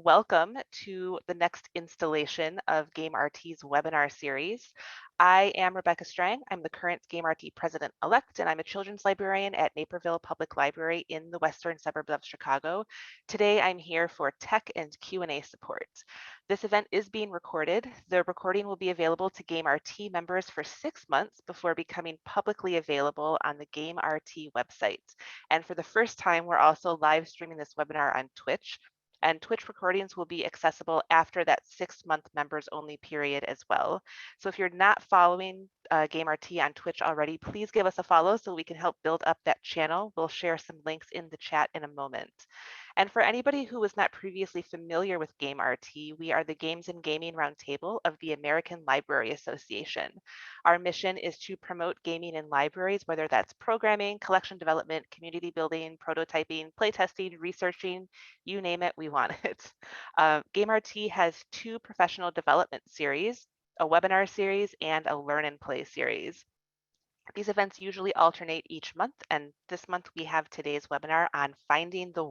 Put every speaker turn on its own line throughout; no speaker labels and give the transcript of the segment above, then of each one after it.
welcome to the next installation of GameRT's webinar series. I am Rebecca Strang. I'm the current GameRT president-elect, and I'm a children's librarian at Naperville Public Library in the western suburbs of Chicago. Today, I'm here for tech and Q&A support. This event is being recorded. The recording will be available to GameRT members for 6 months before becoming publicly available on the GameRT website. And for the first time, we're also live streaming this webinar on Twitch. And Twitch recordings will be accessible after that 6-month members only period as well. So if you're not following GameRT on Twitch already, please give us a follow so we can help build up that channel. We'll share some links in the chat in a moment. And for anybody who was not previously familiar with GameRT, we are the Games and Gaming Roundtable of the American Library Association. Our mission is to promote gaming in libraries, whether that's programming, collection development, community building, prototyping, playtesting, researching, you name it, we want it. GameRT has 2 professional development series, a webinar series, and a learn and play series. These events usually alternate each month, and this month we have today's webinar on finding the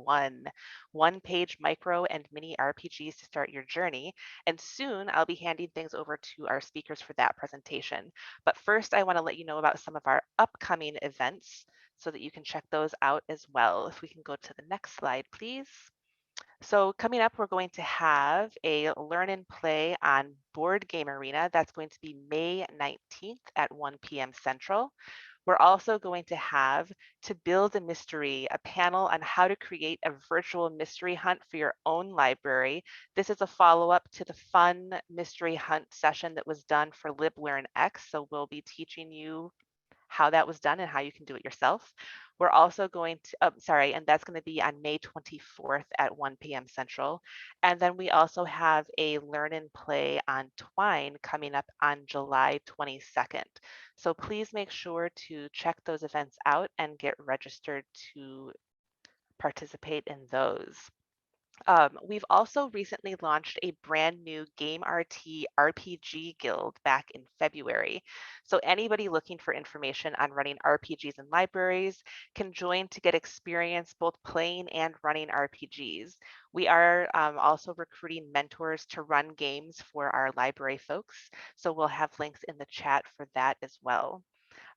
one-page micro and mini RPGs to start your journey. And soon I'll be handing things over to our speakers for that presentation. But first, I want to let you know about some of our upcoming events so that you can check those out as well. If we can go to the next slide, please. So coming up, we're going to have a learn and play on Board Game Arena. That's going to be May 19th at 1 p.m. Central. We're also going to have To Build a Mystery, a panel on how to create a virtual mystery hunt for your own library. This is a follow-up to the fun mystery hunt session that was done for LibLearnX. So we'll be teaching you how that was done and how you can do it yourself. We're also going to, and that's going to be on May 24th at 1 p.m. Central. And then we also have a learn and play on Twine coming up on July 22nd. So please make sure to check those events out and get registered to participate in those. We've also recently launched a brand new GameRT RPG Guild back in February. So anybody looking for information on running RPGs in libraries can join to get experience both playing and running RPGs. We are also recruiting mentors to run games for our library folks. So we'll have links in the chat for that as well.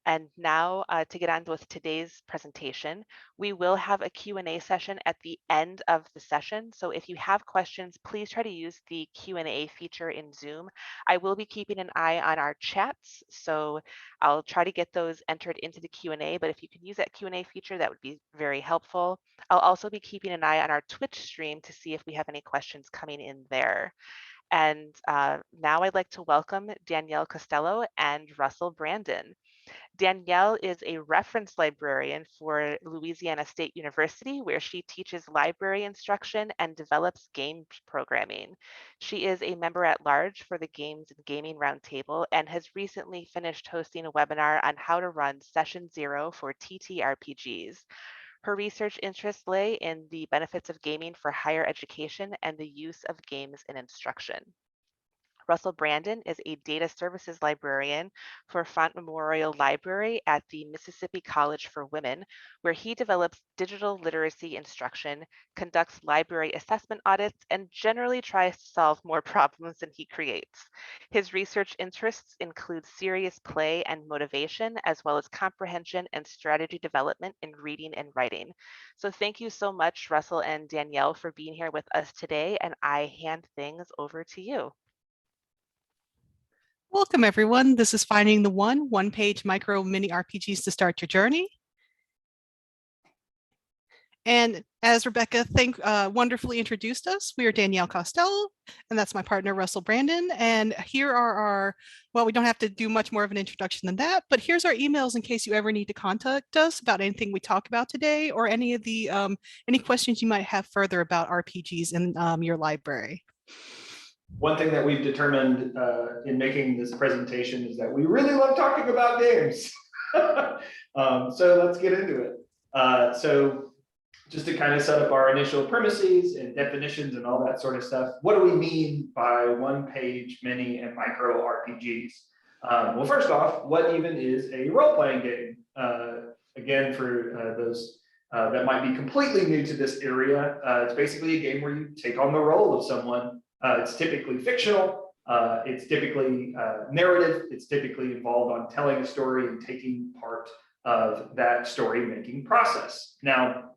And now to get on with today's presentation, we will have a Q&A session at the end of the session. So if you have questions, please try to use the Q&A feature in Zoom. I will be keeping an eye on our chats, so I'll try to get those entered into the Q&A, but if you can use that Q&A feature, that would be very helpful. I'll also be keeping an eye on our Twitch stream to see if we have any questions coming in there. And now I'd like to welcome Danielle Costello and Russell Brandon. Danielle is a reference librarian for Louisiana State University, where she teaches library instruction and develops games programming. She is a member at large for the Games and Gaming Roundtable and has recently finished hosting a webinar on how to run Session Zero for TTRPGs. Her research interests lay in the benefits of gaming for higher education and the use of games in instruction. Russell Brandon is a data services librarian for Font Memorial Library at the Mississippi College for Women, where he develops digital literacy instruction, conducts library assessment audits, and generally tries to solve more problems than he creates. His research interests include serious play and motivation, as well as comprehension and strategy development in reading and writing. So thank you so much, Russell and Danielle, for being here with us today, and I hand things over to you.
Welcome, everyone. This is Finding the one-page micro mini RPGs to start your journey. And as Rebecca wonderfully introduced us, we are Danielle Costello, and that's my partner, Russell Brandon. And here are our, well, we don't have to do much more of an introduction than that, but here's our emails in case you ever need to contact us about anything we talk about today or any of the, any questions you might have further about RPGs in your library.
One thing that we've determined in making this presentation is that we really love talking about games. So let's get into it. So just to kind of set up our initial premises and definitions and all that sort of stuff, what do we mean by one-page mini and micro RPGs? Well, first off, what even is a role-playing game? Again, for those that might be completely new to this area. It's basically a game where you take on the role of someone. It's typically fictional. It's typically narrative. It's typically involved on telling a story and taking part of that story making process. Now,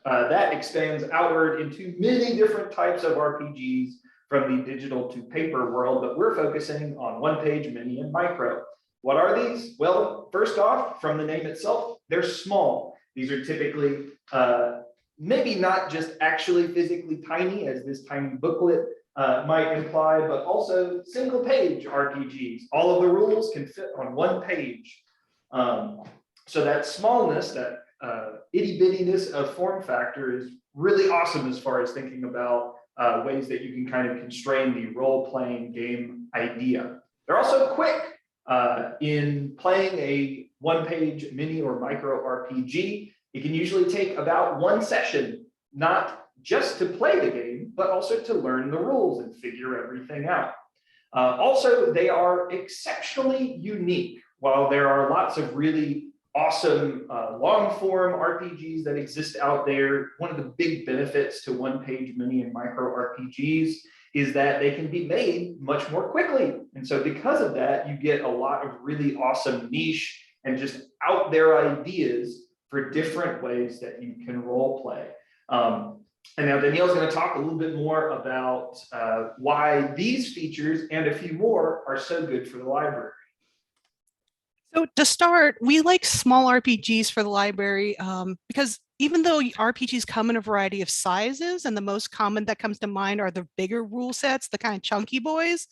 that expands outward into many different types of RPGs from the digital to paper world, but we're focusing on one page, mini, and micro. What are these? Well, first off, from the name itself, they're small. These are typically maybe not just actually physically tiny, as this tiny booklet might imply, but also single page RPGs. All of the rules can fit on one page. So that smallness, that itty bittiness of form factor is really awesome as far as thinking about ways that you can kind of constrain the role-playing game idea. They're also quick in playing a one-page mini or micro RPG. It can usually take about one session, not just to play the game, but also to learn the rules and figure everything out. Also, they are exceptionally unique. While there are lots of really awesome long-form RPGs that exist out there, one of the big benefits to one-page mini and micro RPGs is that they can be made much more quickly. And so because of that, you get a lot of really awesome niche and just out there ideas for different ways that you can role play. And now Danielle's going to talk a little bit more about why these features and a few more are so good for the library.
So to start, we like small RPGs for the library because even though RPGs come in a variety of sizes, and the most common that comes to mind are the bigger rule sets, the kind of chunky boys,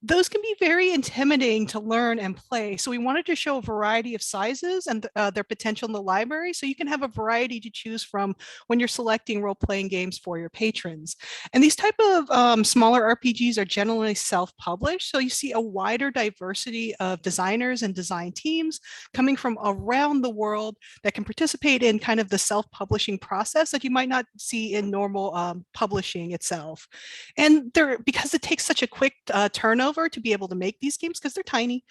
those can be very intimidating to learn and play. So we wanted to show a variety of sizes and their potential in the library, so you can have a variety to choose from when you're selecting role-playing games for your patrons. And these type of smaller RPGs are generally self-published, so you see a wider diversity of designers and design teams coming from around the world that can participate in kind of the self-publishing process that you might not see in normal publishing itself. And because it takes such a quick turnover to be able to make these games, because they're tiny,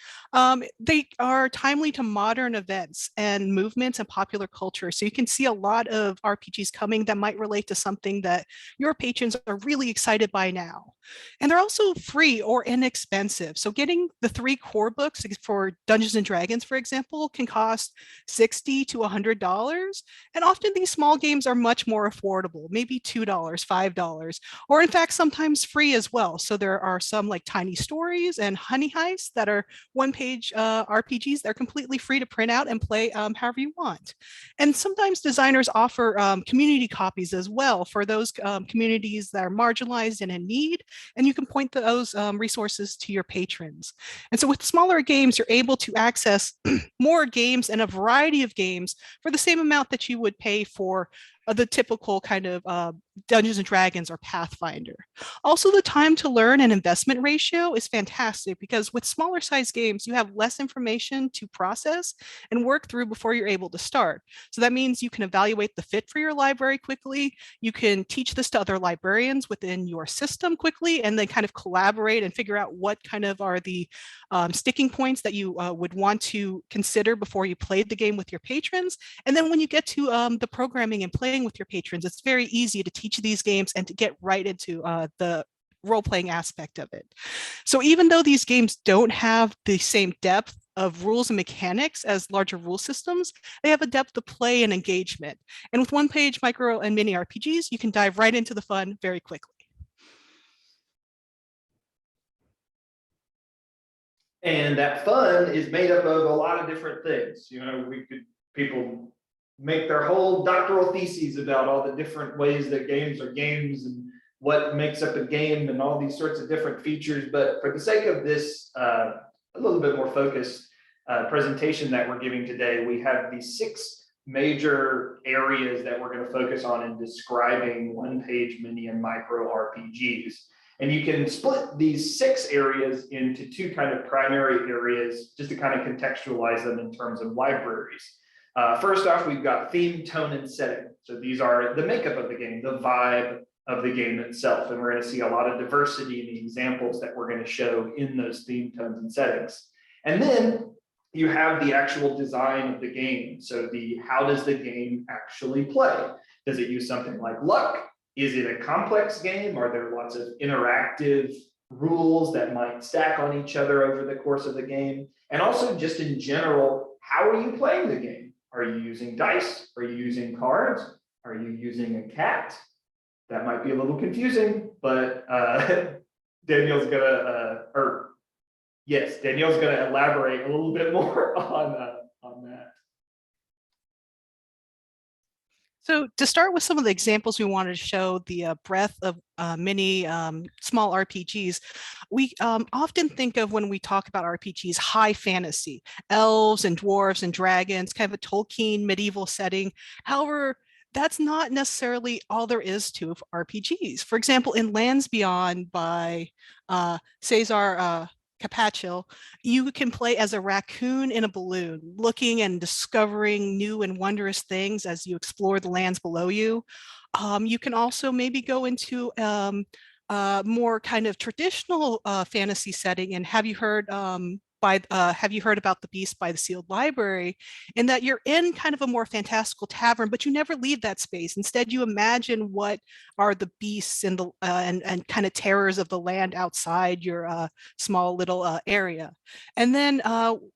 they are timely to modern events and movements and popular culture. So you can see a lot of RPGs coming that might relate to something that your patrons are really excited by now. And they're also free or inexpensive. So getting the 3 core books for Dungeons and Dragons, for example, can cost $60 to $100. And often these small games are much more affordable, maybe $2, $5, or in fact, sometimes free as well. So there are some like Tiny Stories and Honey Heist that are one-page RPGs. They're completely free to print out and play however you want. And sometimes designers offer community copies as well for those communities that are marginalized and in need. And you can point those resources to your patrons. And so with smaller games, you're able to access more games and a variety of games for the same amount that you would pay for the typical kind of Dungeons and Dragons or Pathfinder. Also, the time to learn and investment ratio is fantastic because with smaller size games, you have less information to process and work through before you're able to start. So that means you can evaluate the fit for your library quickly. You can teach this to other librarians within your system quickly, and then kind of collaborate and figure out what kind of are the sticking points that you would want to consider before you played the game with your patrons. And then when you get to the programming and playing with your patrons, it's very easy to teach these games and to get right into the role-playing aspect of it. So even though these games don't have the same depth of rules and mechanics as larger rule systems, they have a depth of play and engagement. And with one-page micro and mini RPGs, you can dive right into the fun very quickly.
And that fun is made up of a lot of different things. You know, people make their whole doctoral theses about all the different ways that games are games and what makes up a game and all these sorts of different features. But for the sake of this a little bit more focused presentation that we're giving today, we have these 6 major areas that we're going to focus on in describing one-page mini and micro RPGs. And you can split these 6 areas into 2 kind of primary areas just to kind of contextualize them in terms of libraries. First off, we've got theme, tone, and setting. So these are the makeup of the game, the vibe of the game itself. And we're going to see a lot of diversity in the examples that we're going to show in those theme, tones, and settings. And then you have the actual design of the game. So how does the game actually play? Does it use something like luck? Is it a complex game? Are there lots of interactive rules that might stack on each other over the course of the game? And also just in general, how are you playing the game? Are you using dice? Are you using cards? Are you using a cat? That might be a little confusing, but Danielle's gonna, Danielle's gonna elaborate a little bit more on that.
So to start with some of the examples we wanted to show the breadth of many small RPGs, we often think of when we talk about RPGs, high fantasy, elves and dwarves and dragons, kind of a Tolkien medieval setting. However, that's not necessarily all there is to RPGs. For example, in Lands Beyond by Cesar Capaccio, you can play as a raccoon in a balloon, looking and discovering new and wondrous things as you explore the lands below you. You can also maybe go into more kind of traditional fantasy setting. And have you heard about The Beast by the Sealed Library? In that you're in kind of a more fantastical tavern, but you never leave that space. Instead, you imagine what are the beasts and the and kind of terrors of the land outside your small little area. And then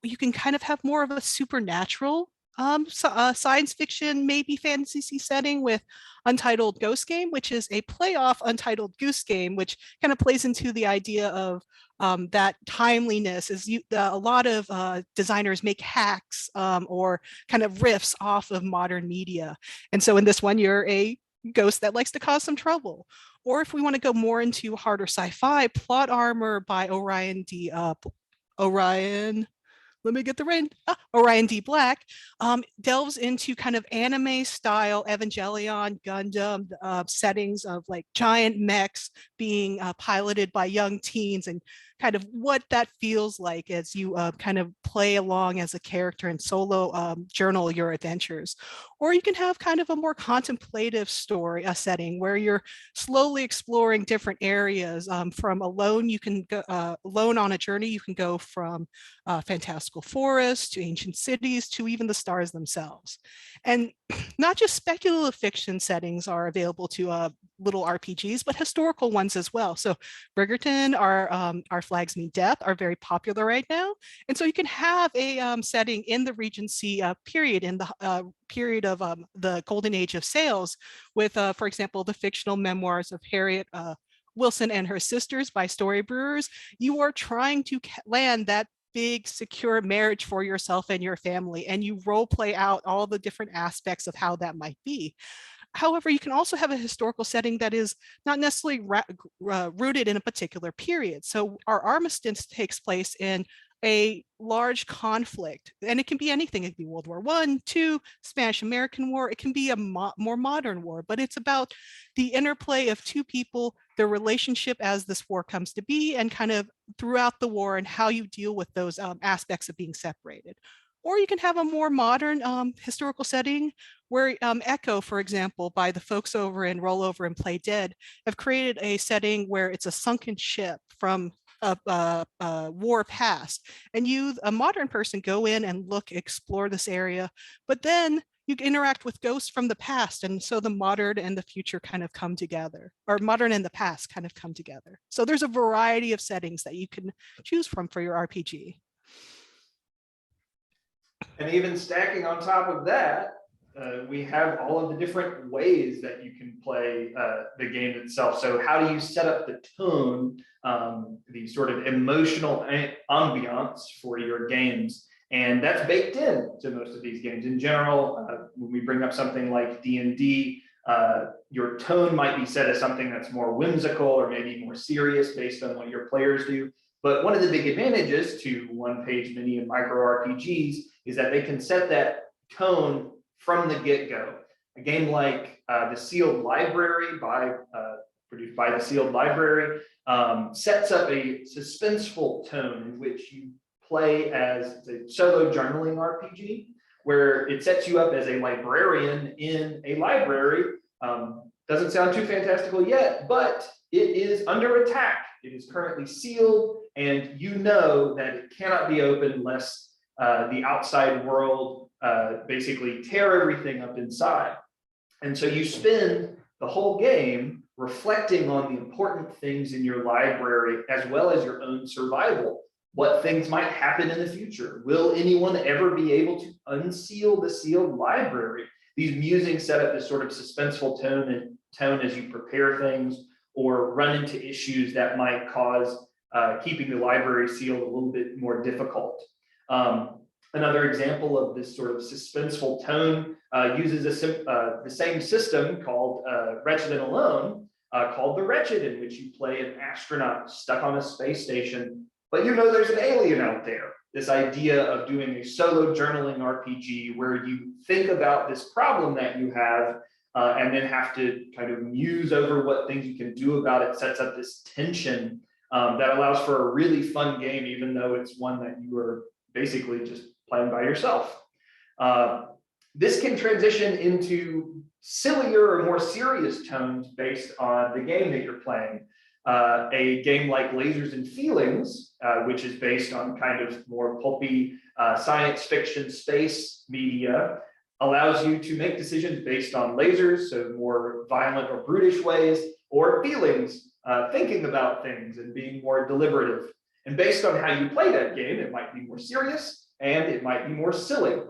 you can kind of have more of a supernatural science fiction, maybe fantasy setting with Untitled Goose Game, which is a playoff Untitled Goose Game, which kind of plays into the idea of that timeliness. Is a lot of designers make hacks or kind of riffs off of modern media. And so in this one, you're a ghost that likes to cause some trouble. Or if we want to go more into harder sci-fi, Plot Armor by Orion D. Black delves into kind of anime style Evangelion, Gundam settings of like giant mechs being piloted by young teens, and kind of what that feels like as you kind of play along as a character and solo journal your adventures. Or you can have kind of a more contemplative story, a setting where you're slowly exploring different areas. From alone, you can go alone on a journey. You can go from fantastical forests to ancient cities to even the stars themselves. And not just speculative fiction settings are available to little RPGs, but historical ones as well. So Bridgerton, Our Flags Mean Death are very popular right now. And so you can have a setting in the Regency period, in the period of the golden age of sales with, for example, the fictional memoirs of Harriet Wilson and Her Sisters by Story Brewers. You are trying to land that big secure marriage for yourself and your family, and you role play out all the different aspects of how that might be. However, you can also have a historical setting that is not necessarily rooted in a particular period. So our armistice takes place in a large conflict, and it can be anything. It can be World War I, II, Spanish-American War. It can be a more modern war, but it's about the interplay of two people, their relationship as this war comes to be, and kind of throughout the war and how you deal with those aspects of being separated. Or you can have a more modern historical setting where Echo, for example, by the folks over in Roll Over and Play Dead, have created a setting where it's a sunken ship from a war past. And you, a modern person, go in and explore this area, but then you interact with ghosts from the past. And so the modern and the future kind of come together, or modern and the past kind of come together. So there's a variety of settings that you can choose from for your RPG.
And even stacking on top of that, we have all of the different ways that you can play the game itself. So how do you set up the tone, the sort of emotional ambiance for your games? And that's baked in to most of these games. In general, when we bring up something like D&D, your tone might be set as something that's more whimsical or maybe more serious based on what your players do. But one of the big advantages to one-page mini and micro RPGs is that they can set that tone from the get-go. A game like The Sealed Library produced by The Sealed Library sets up a suspenseful tone in which you play as a solo journaling RPG, where it sets you up as a librarian in a library. Doesn't sound too fantastical yet, but it is under attack. It is currently sealed, and you know that it cannot be opened lest the outside world, basically tear everything up inside. And so you spend the whole game reflecting on the important things in your library as well as your own survival. What things might happen in the future? Will anyone ever be able to unseal the sealed library? These musings set up this sort of suspenseful tone as you prepare things or run into issues that might cause keeping the library sealed a little bit more difficult. Another example of this sort of suspenseful tone uses the same system called Wretched and Alone, called The Wretched, in which you play an astronaut stuck on a space station, but you know there's an alien out there. This idea of doing a solo journaling RPG where you think about this problem that you have and then have to kind of muse over what things you can do about it, sets up this tension that allows for a really fun game, even though it's one that you are basically just playing by yourself. This can transition into sillier or more serious tones based on the game that you're playing. A game like Lasers and Feelings, which is based on kind of more pulpy science fiction space media, allows you to make decisions based on lasers, so more violent or brutish ways, or feelings, thinking about things and being more deliberative. And based on how you play that game, it might be more serious and it might be more silly.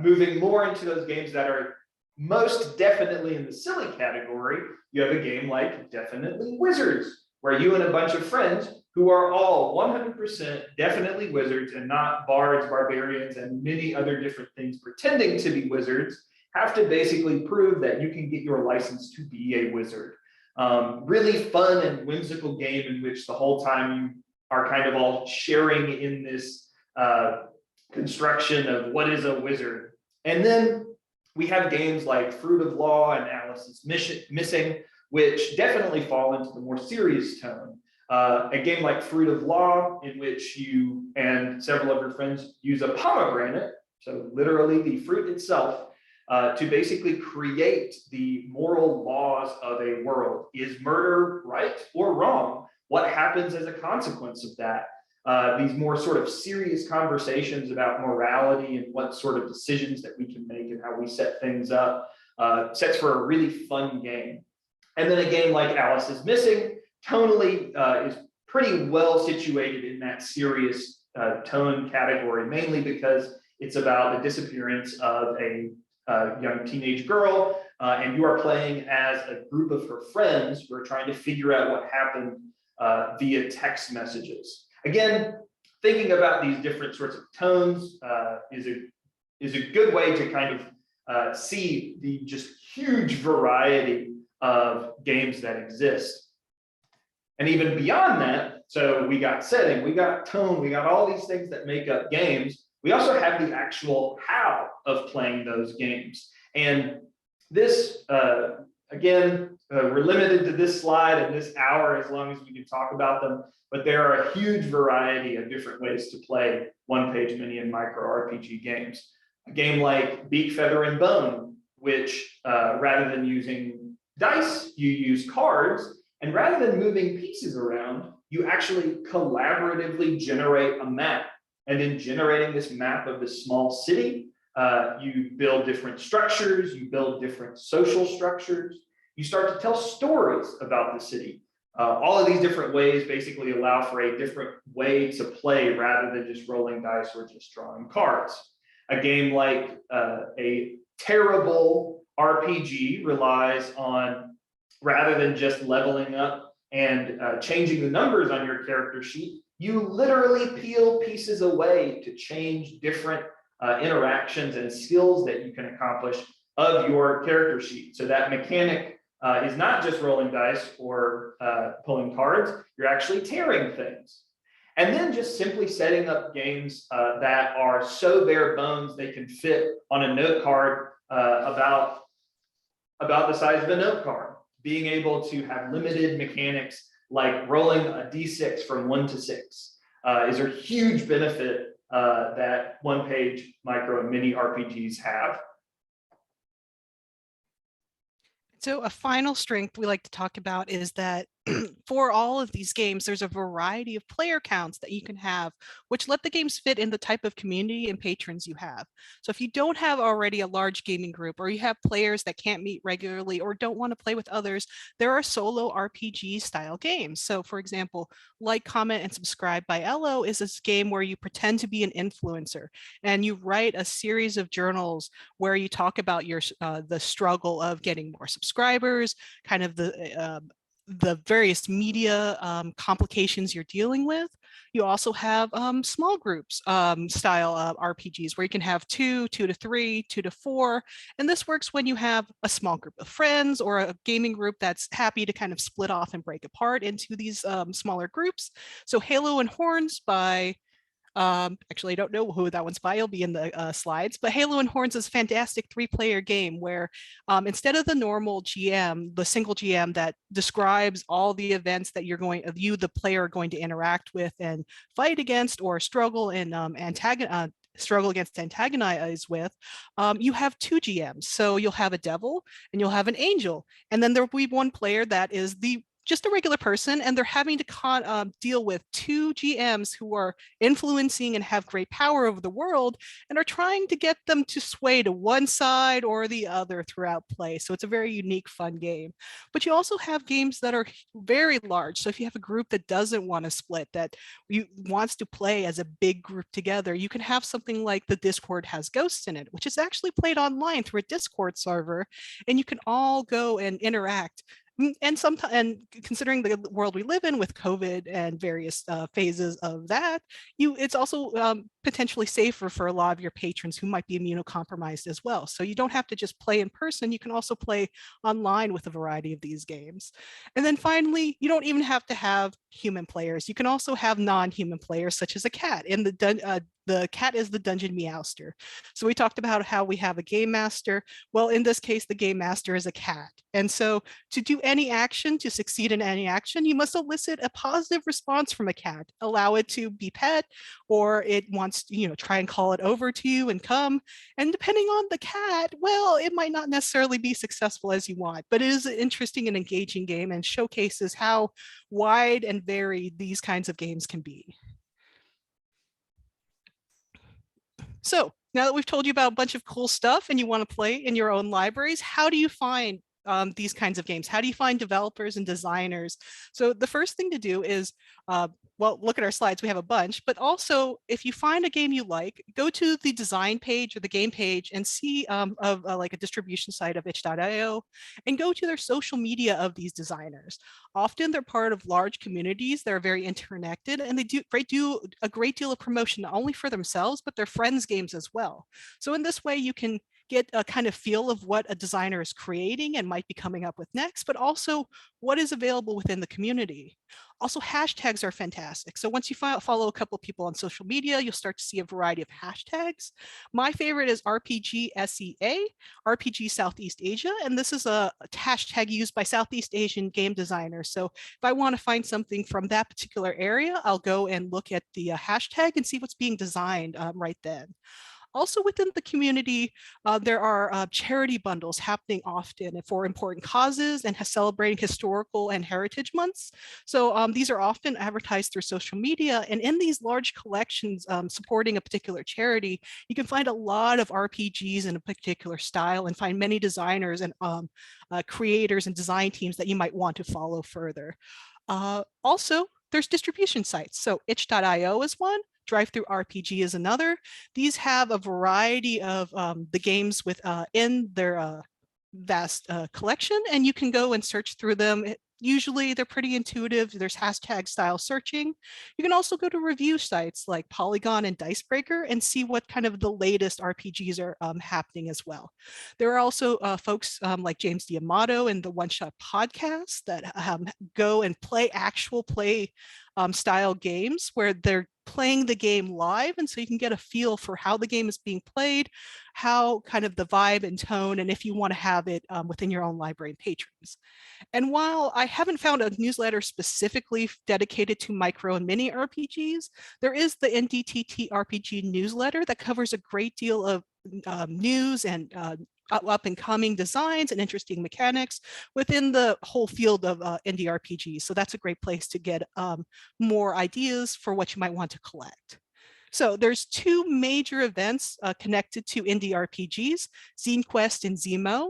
Moving more into those games that are most definitely in the silly category, you have a game like Definitely Wizards, where you and a bunch of friends who are all 100% definitely wizards and not bards, barbarians, and many other different things pretending to be wizards, have to basically prove that you can get your license to be a wizard. Really fun and whimsical game in which the whole time you are kind of all sharing in this construction of what is a wizard. And then we have games like Fruit of Law and Alice's Missing, which definitely fall into the more serious tone. A game like Fruit of Law, in which you and several of your friends use a pomegranate, so literally the fruit itself, to basically create the moral laws of a world. Is murder right or wrong? What happens as a consequence of that? These more sort of serious conversations about morality and what sort of decisions that we can make and how we set things up, sets for a really fun game. And then a game like Alice is Missing, tonally is pretty well situated in that serious tone category, mainly because it's about the disappearance of a young teenage girl, and you are playing as a group of her friends who are trying to figure out what happened via text messages. Again, thinking about these different sorts of tones is a good way to kind of see the just huge variety of games that exist. And even beyond that, so we got setting, we got tone, we got all these things that make up games. We also have the actual how of playing those games. And this, again, we're limited to this slide and this hour as long as we can talk about them, but there are a huge variety of different ways to play one-page mini and micro RPG games. A game like Beak, Feather, and Bone, which rather than using dice, you use cards, and rather than moving pieces around, you actually collaboratively generate a map. And in generating this map of this small city, you build different structures, you build different social structures, you start to tell stories about the city. All of these different ways basically allow for a different way to play rather than just rolling dice or just drawing cards. A game like a terrible RPG relies on, rather than just leveling up and changing the numbers on your character sheet, you literally peel pieces away to change different interactions and skills that you can accomplish of your character sheet. So that mechanic is not just rolling dice or pulling cards, you're actually tearing things. And then just simply setting up games that are so bare bones they can fit on a note card about the size of a note card. Being able to have limited mechanics like rolling a d6 from 1 to 6 is a huge benefit that one-page micro and mini RPGs have.
So a final strength we like to talk about is that for all of these games, there's a variety of player counts that you can have, which let the games fit in the type of community and patrons you have. So if you don't have already a large gaming group, or you have players that can't meet regularly or don't want to play with others, there are solo RPG style games. So for example, Like, Comment, and Subscribe by Ello is this game where you pretend to be an influencer and you write a series of journals where you talk about your the struggle of getting more subscribers, kind of the various media complications you're dealing with. You also have small groups style RPGs where you can have 2 to 3, 2 to 4. And this works when you have a small group of friends or a gaming group that's happy to kind of split off and break apart into these smaller groups. So Halo and Horns by actually, I don't know who that one's by. It'll be in the slides. But Halo and Horns is a fantastic 3-player game where instead of the normal GM, the single GM that describes all the events that you, the player, are going to interact with and fight against or struggle and struggle against antagonize with, you have 2 GMs. So you'll have a devil and you'll have an angel. And then there will be one player that is just a regular person, and they're having to deal with 2 GMs who are influencing and have great power over the world and are trying to get them to sway to one side or the other throughout play. So it's a very unique, fun game. But you also have games that are very large. So if you have a group that doesn't want to split, that wants to play as a big group together, you can have something like The Discord Has Ghosts in It, which is actually played online through a Discord server, and you can all go and interact. And sometimes, and considering the world we live in with COVID and various phases of that, it's also potentially safer for a lot of your patrons who might be immunocompromised as well. So you don't have to just play in person, you can also play online with a variety of these games. And then finally, you don't even have to have human players. You can also have non-human players, such as a cat. And the cat is the dungeon meowster. So we talked about how we have a game master. Well, in this case, the game master is a cat. And so to do any action, to succeed in any action, you must elicit a positive response from a cat. Allow it to be pet, or it wants to, try and call it over to you and come. And depending on the cat, well, it might not necessarily be successful as you want, but it is an interesting and engaging game and showcases how wide and varied these kinds of games can be. So now that we've told you about a bunch of cool stuff and you want to play in your own libraries, how do you find these kinds of games? How do you find developers and designers? So the first thing to do is, well, look at our slides, we have a bunch, but also if you find a game you like, go to the design page or the game page and see like a distribution site of itch.io and go to their social media of these designers. Often they're part of large communities that are very interconnected, and they do a great deal of promotion, not only for themselves, but their friends' games as well. So in this way, you can get a kind of feel of what a designer is creating and might be coming up with next, but also what is available within the community. Also, hashtags are fantastic. So once you follow a couple of people on social media, you'll start to see a variety of hashtags. My favorite is RPG SEA, RPG Southeast Asia, and this is a hashtag used by Southeast Asian game designers. So if I want to find something from that particular area, I'll go and look at the hashtag and see what's being designed right then. Also within the community, there are charity bundles happening often for important causes and celebrating historical and heritage months. So these are often advertised through social media, and in these large collections supporting a particular charity, you can find a lot of RPGs in a particular style and find many designers and creators and design teams that you might want to follow further. Also, there's distribution sites. So itch.io is one. DriveThruRPG is another. These have a variety of the games in their vast collection, and you can go and search through them. Usually they're pretty intuitive. There's hashtag style searching. You can also go to review sites like Polygon and Dicebreaker and see what kind of the latest RPGs are happening as well. There are also folks like James D'Amato and the One Shot podcast that go and play actual play style games where they're playing the game live, and so you can get a feel for how the game is being played, how kind of the vibe and tone, and if you want to have it within your own library and patrons. And while I haven't found a newsletter specifically dedicated to micro and mini RPGs, there is the NDTT RPG newsletter that covers a great deal of news and up and coming designs and interesting mechanics within the whole field of indie RPGs. So that's a great place to get more ideas for what you might want to collect. So there's two major events connected to indie RPGs, Zine Quest and Zemo.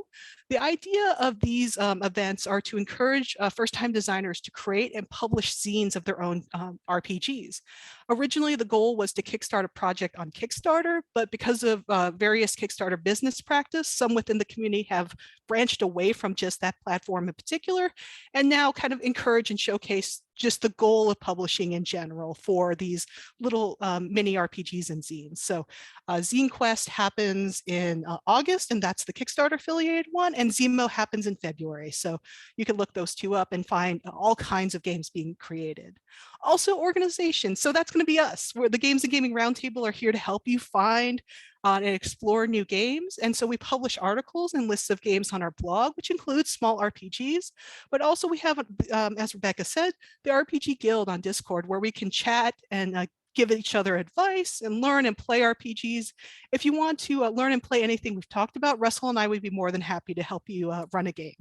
The idea of these events are to encourage first-time designers to create and publish zines of their own RPGs. Originally, the goal was to kickstart a project on Kickstarter, but because of various Kickstarter business practice, some within the community have branched away from just that platform in particular, and now kind of encourage and showcase just the goal of publishing in general for these little mini RPGs and zines. So Zine Quest happens in August, and that's the Kickstarter affiliated one, and Zemo happens in February. So you can look those two up and find all kinds of games being created. Also organizations, so that's going to be us, where the Games and Gaming Roundtable are here to help you find and explore new games. And so we publish articles and lists of games on our blog, which includes small RPGs, but also we have, as Rebecca said, the RPG Guild on Discord, where we can chat and give each other advice and learn and play RPGs. If you want to learn and play anything we've talked about, Russell and I would be more than happy to help you run a game.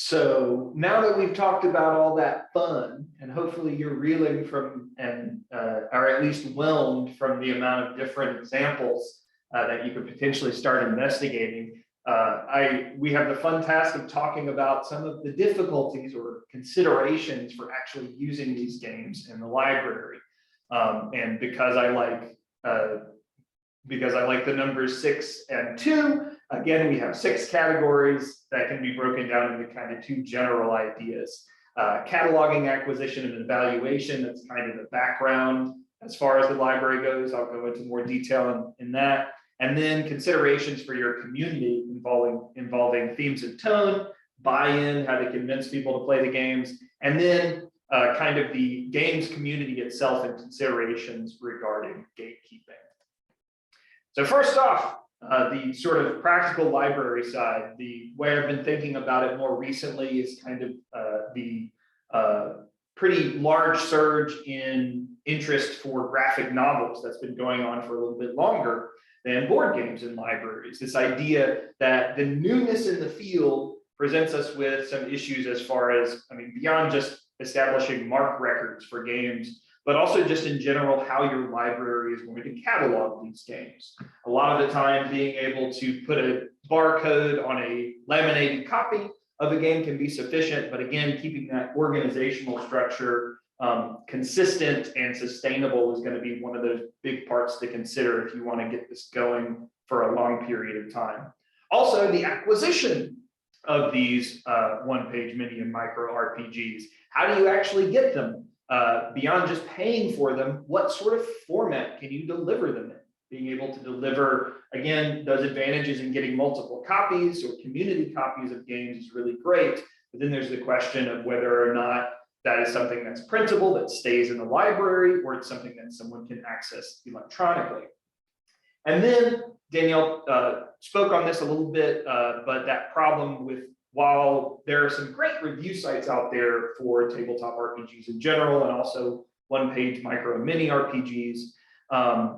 So now that we've talked about all that fun, and hopefully you're reeling from and are at least whelmed from the amount of different examples that you could potentially start investigating, we have the fun task of talking about some of the difficulties or considerations for actually using these games in the library. And because I like the numbers 6 and 2, again, we have 6 categories that can be broken down into kind of 2 general ideas. Cataloging, acquisition, and evaluation, that's kind of the background as far as the library goes. I'll go into more detail in that. And then considerations for your community involving themes and tone, buy-in, how to convince people to play the games, and then kind of the games community itself and considerations regarding gatekeeping. So first off, the sort of practical library side, the way I've been thinking about it more recently is kind of the pretty large surge in interest for graphic novels that's been going on for a little bit longer than board games in libraries. This idea that the newness in the field presents us with some issues as far as, I mean, beyond just establishing MARC records for games, but also just in general, how your library is going to catalog these games. A lot of the time, being able to put a barcode on a laminated copy of a game can be sufficient, but again, keeping that organizational structure consistent and sustainable is going to be one of those big parts to consider if you want to get this going for a long period of time. Also, the acquisition of these one-page mini and micro RPGs. How do you actually get them? Beyond just paying for them, what sort of format can you deliver them in? Being able to deliver, again, those advantages in getting multiple copies or community copies of games is really great. But then there's the question of whether or not that is something that's printable, that stays in the library, or it's something that someone can access electronically. And then Danielle spoke on this a little bit, but that problem with, while there are some great review sites out there for tabletop RPGs in general, and also one-page micro and mini RPGs,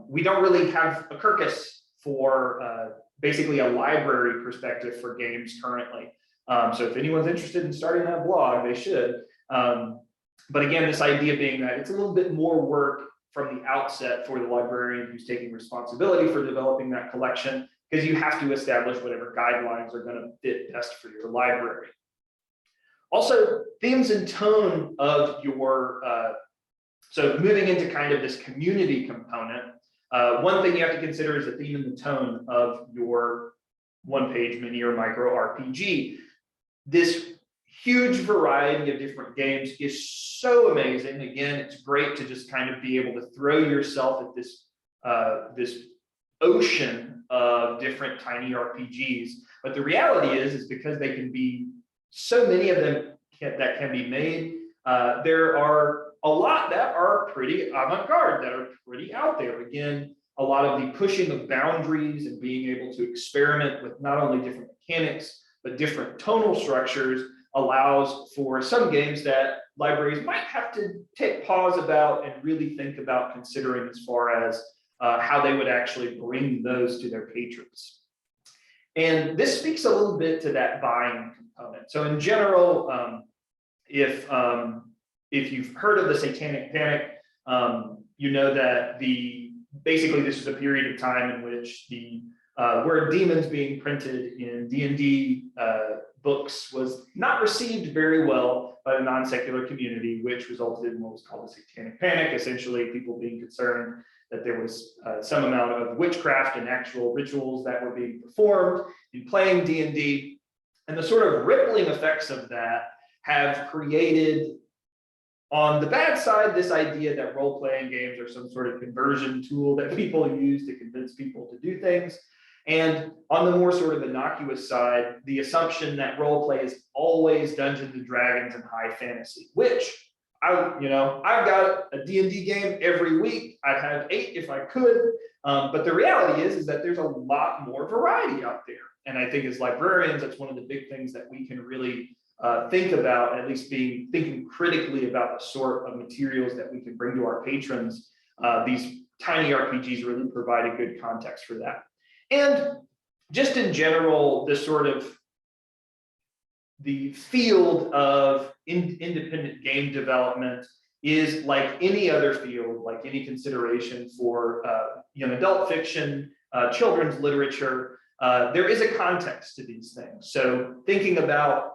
we don't really have a Kirkus for basically a library perspective for games currently. So if anyone's interested in starting that blog, they should. But again, this idea being that it's a little bit more work from the outset for the librarian who's taking responsibility for developing that collection, because you have to establish whatever guidelines are going to fit best for your library. Also, themes and tone of your, so moving into kind of this community component, one thing you have to consider is the theme and the tone of your one-page mini or micro RPG. This huge variety of different games is so amazing. Again, it's great to just kind of be able to throw yourself at this, this ocean of different tiny RPGs. But the reality is because they can be, so many of them that can be made, there are a lot that are pretty avant-garde, that are pretty out there. Again, a lot of the pushing of boundaries and being able to experiment with not only different mechanics, but different tonal structures allows for some games that libraries might have to take pause about and really think about considering as far as how they would actually bring those to their patrons. And this speaks a little bit to that buying component. So in general, if you've heard of the Satanic Panic, you know that basically this is a period of time in which the word demons being printed in D&D books was not received very well by the non-secular community, which resulted in what was called the Satanic Panic, essentially people being concerned that there was some amount of witchcraft and actual rituals that were being performed in playing D&D. And the sort of rippling effects of that have created, on the bad side, this idea that role-playing games are some sort of conversion tool that people use to convince people to do things. And on the more sort of innocuous side, the assumption that role play is always Dungeons and Dragons and high fantasy, which I've got a D&D game every week. I'd have 8 if I could. But the reality is that there's a lot more variety out there. And I think as librarians, that's one of the big things that we can really think about, at least thinking critically about the sort of materials that we can bring to our patrons. These tiny RPGs really provide a good context for that. And just in general, the field of independent game development is like any other field, like any consideration for young adult fiction, children's literature. There is a context to these things. So thinking about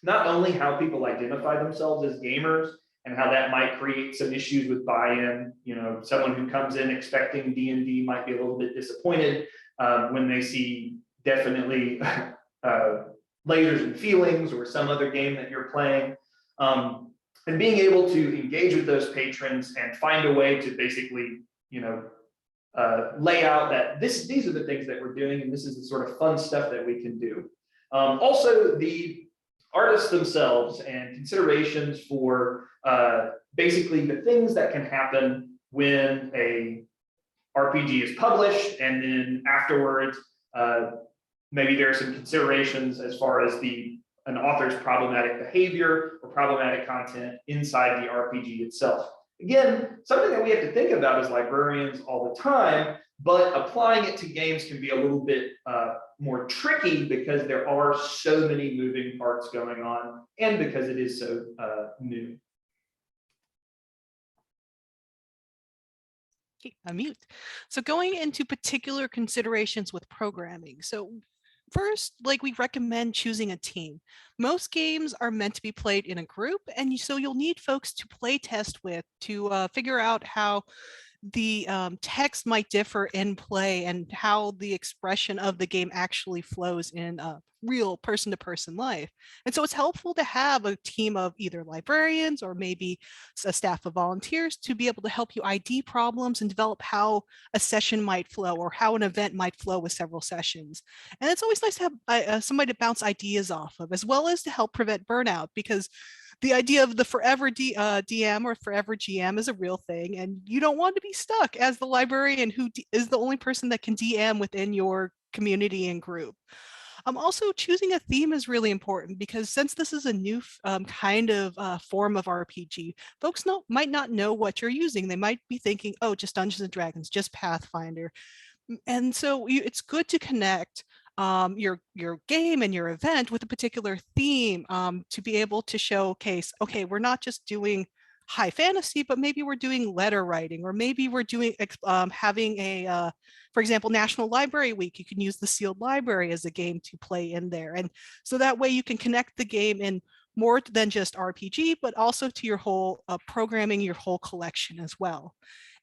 not only how people identify themselves as gamers and how that might create some issues with buy-in. Someone who comes in expecting D&D might be a little bit disappointed when they see definitely Lasers and Feelings or some other game that you're playing. And being able to engage with those patrons and find a way to basically, lay out that these are the things that we're doing, and this is the sort of fun stuff that we can do. Also, the artists themselves and considerations for basically the things that can happen when a RPG is published, and then afterwards, maybe there are some considerations as far as an author's problematic behavior or problematic content inside the RPG itself. Again, something that we have to think about as librarians all the time, but applying it to games can be a little bit more tricky because there are so many moving parts going on and because it is so new.
Okay, unmute. So going into particular considerations with programming. So first, we recommend choosing a team. Most games are meant to be played in a group, and so you'll need folks to play test with to figure out how the text might differ in play and how the expression of the game actually flows in real person-to-person life. And so it's helpful to have a team of either librarians or maybe a staff of volunteers to be able to help you ID problems and develop how a session might flow or how an event might flow with several sessions. And it's always nice to have somebody to bounce ideas off of, as well as to help prevent burnout, because the idea of the forever DM or forever GM is a real thing, and you don't want to be stuck as the librarian who is the only person that can DM within your community and group. Also, choosing a theme is really important, because since this is a new kind of form of RPG, folks might not know what you're using. They might be thinking, oh, just Dungeons and Dragons, just Pathfinder. And so it's good to connect your game and your event with a particular theme to be able to showcase, okay, we're not just doing high fantasy, but maybe we're doing letter writing, or maybe we're doing having a, for example, National Library Week. You can use the Sealed Library as a game to play in there. And so that way you can connect the game in more than just RPG, but also to your whole programming, your whole collection as well.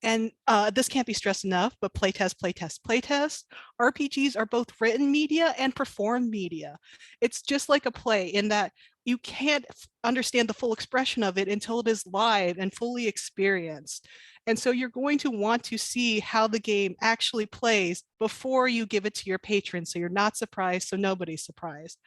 And this can't be stressed enough, but playtest, playtest, playtest. RPGs are both written media and performed media. It's just like a play in that you can't understand the full expression of it until it is live and fully experienced. And so you're going to want to see how the game actually plays before you give it to your patrons, so you're not surprised, so nobody's surprised.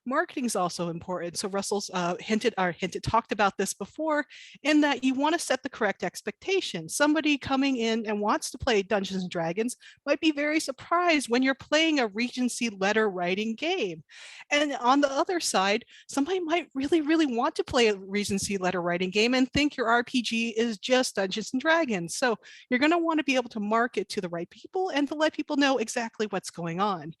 Marketing is also important. So Russell's talked about this before, in that you want to set the correct expectations. Somebody coming in and wants to play Dungeons and Dragons might be very surprised when you're playing a Regency letter writing game. And on the other side, somebody might really, really want to play a Regency letter writing game and think your RPG is just Dungeons and Dragons. So you're going to want to be able to market to the right people and to let people know exactly what's going on.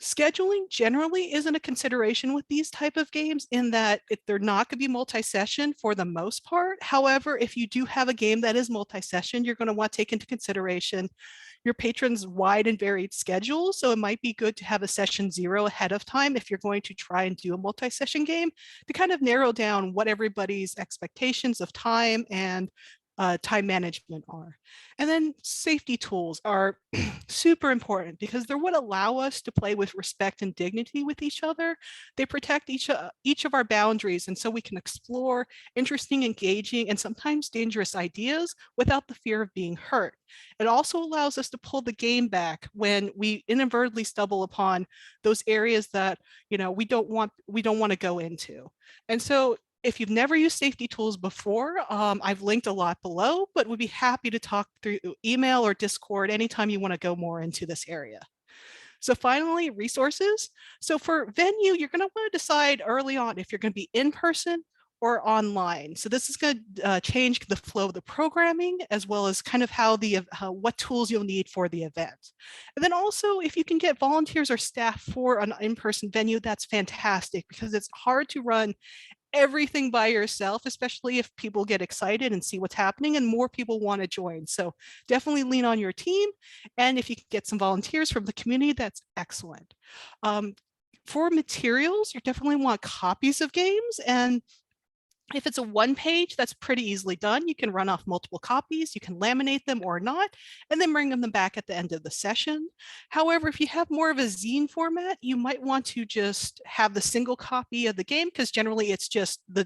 Scheduling generally isn't a consideration with these type of games, in that they're not going to be multi-session for the most part. However, if you do have a game that is multi-session, you're going to want to take into consideration your patrons' wide and varied schedules. So it might be good to have a session 0 ahead of time if you're going to try and do a multi-session game, to kind of narrow down what everybody's expectations of time and time management are. And then safety tools are super important, because they're what allow us to play with respect and dignity with each other. They protect each of our boundaries, and so we can explore interesting, engaging, and sometimes dangerous ideas without the fear of being hurt. It also allows us to pull the game back when we inadvertently stumble upon those areas that we don't want to go into. And so if you've never used safety tools before, I've linked a lot below, but would be happy to talk through email or Discord anytime you want to go more into this area. So finally, resources. So for venue, you're going to want to decide early on if you're going to be in person or online. So this is going to change the flow of the programming, as well as kind of what tools you'll need for the event. And then also, if you can get volunteers or staff for an in-person venue, that's fantastic, because it's hard to run everything by yourself, especially if people get excited and see what's happening and more people want to join. So definitely lean on your team. And if you can get some volunteers from the community, that's excellent. For materials, you definitely want copies of games, and if it's a one page, that's pretty easily done. You can run off multiple copies, you can laminate them or not, and then bring them back at the end of the session. However, if you have more of a zine format, you might want to just have the single copy of the game, because generally it's just the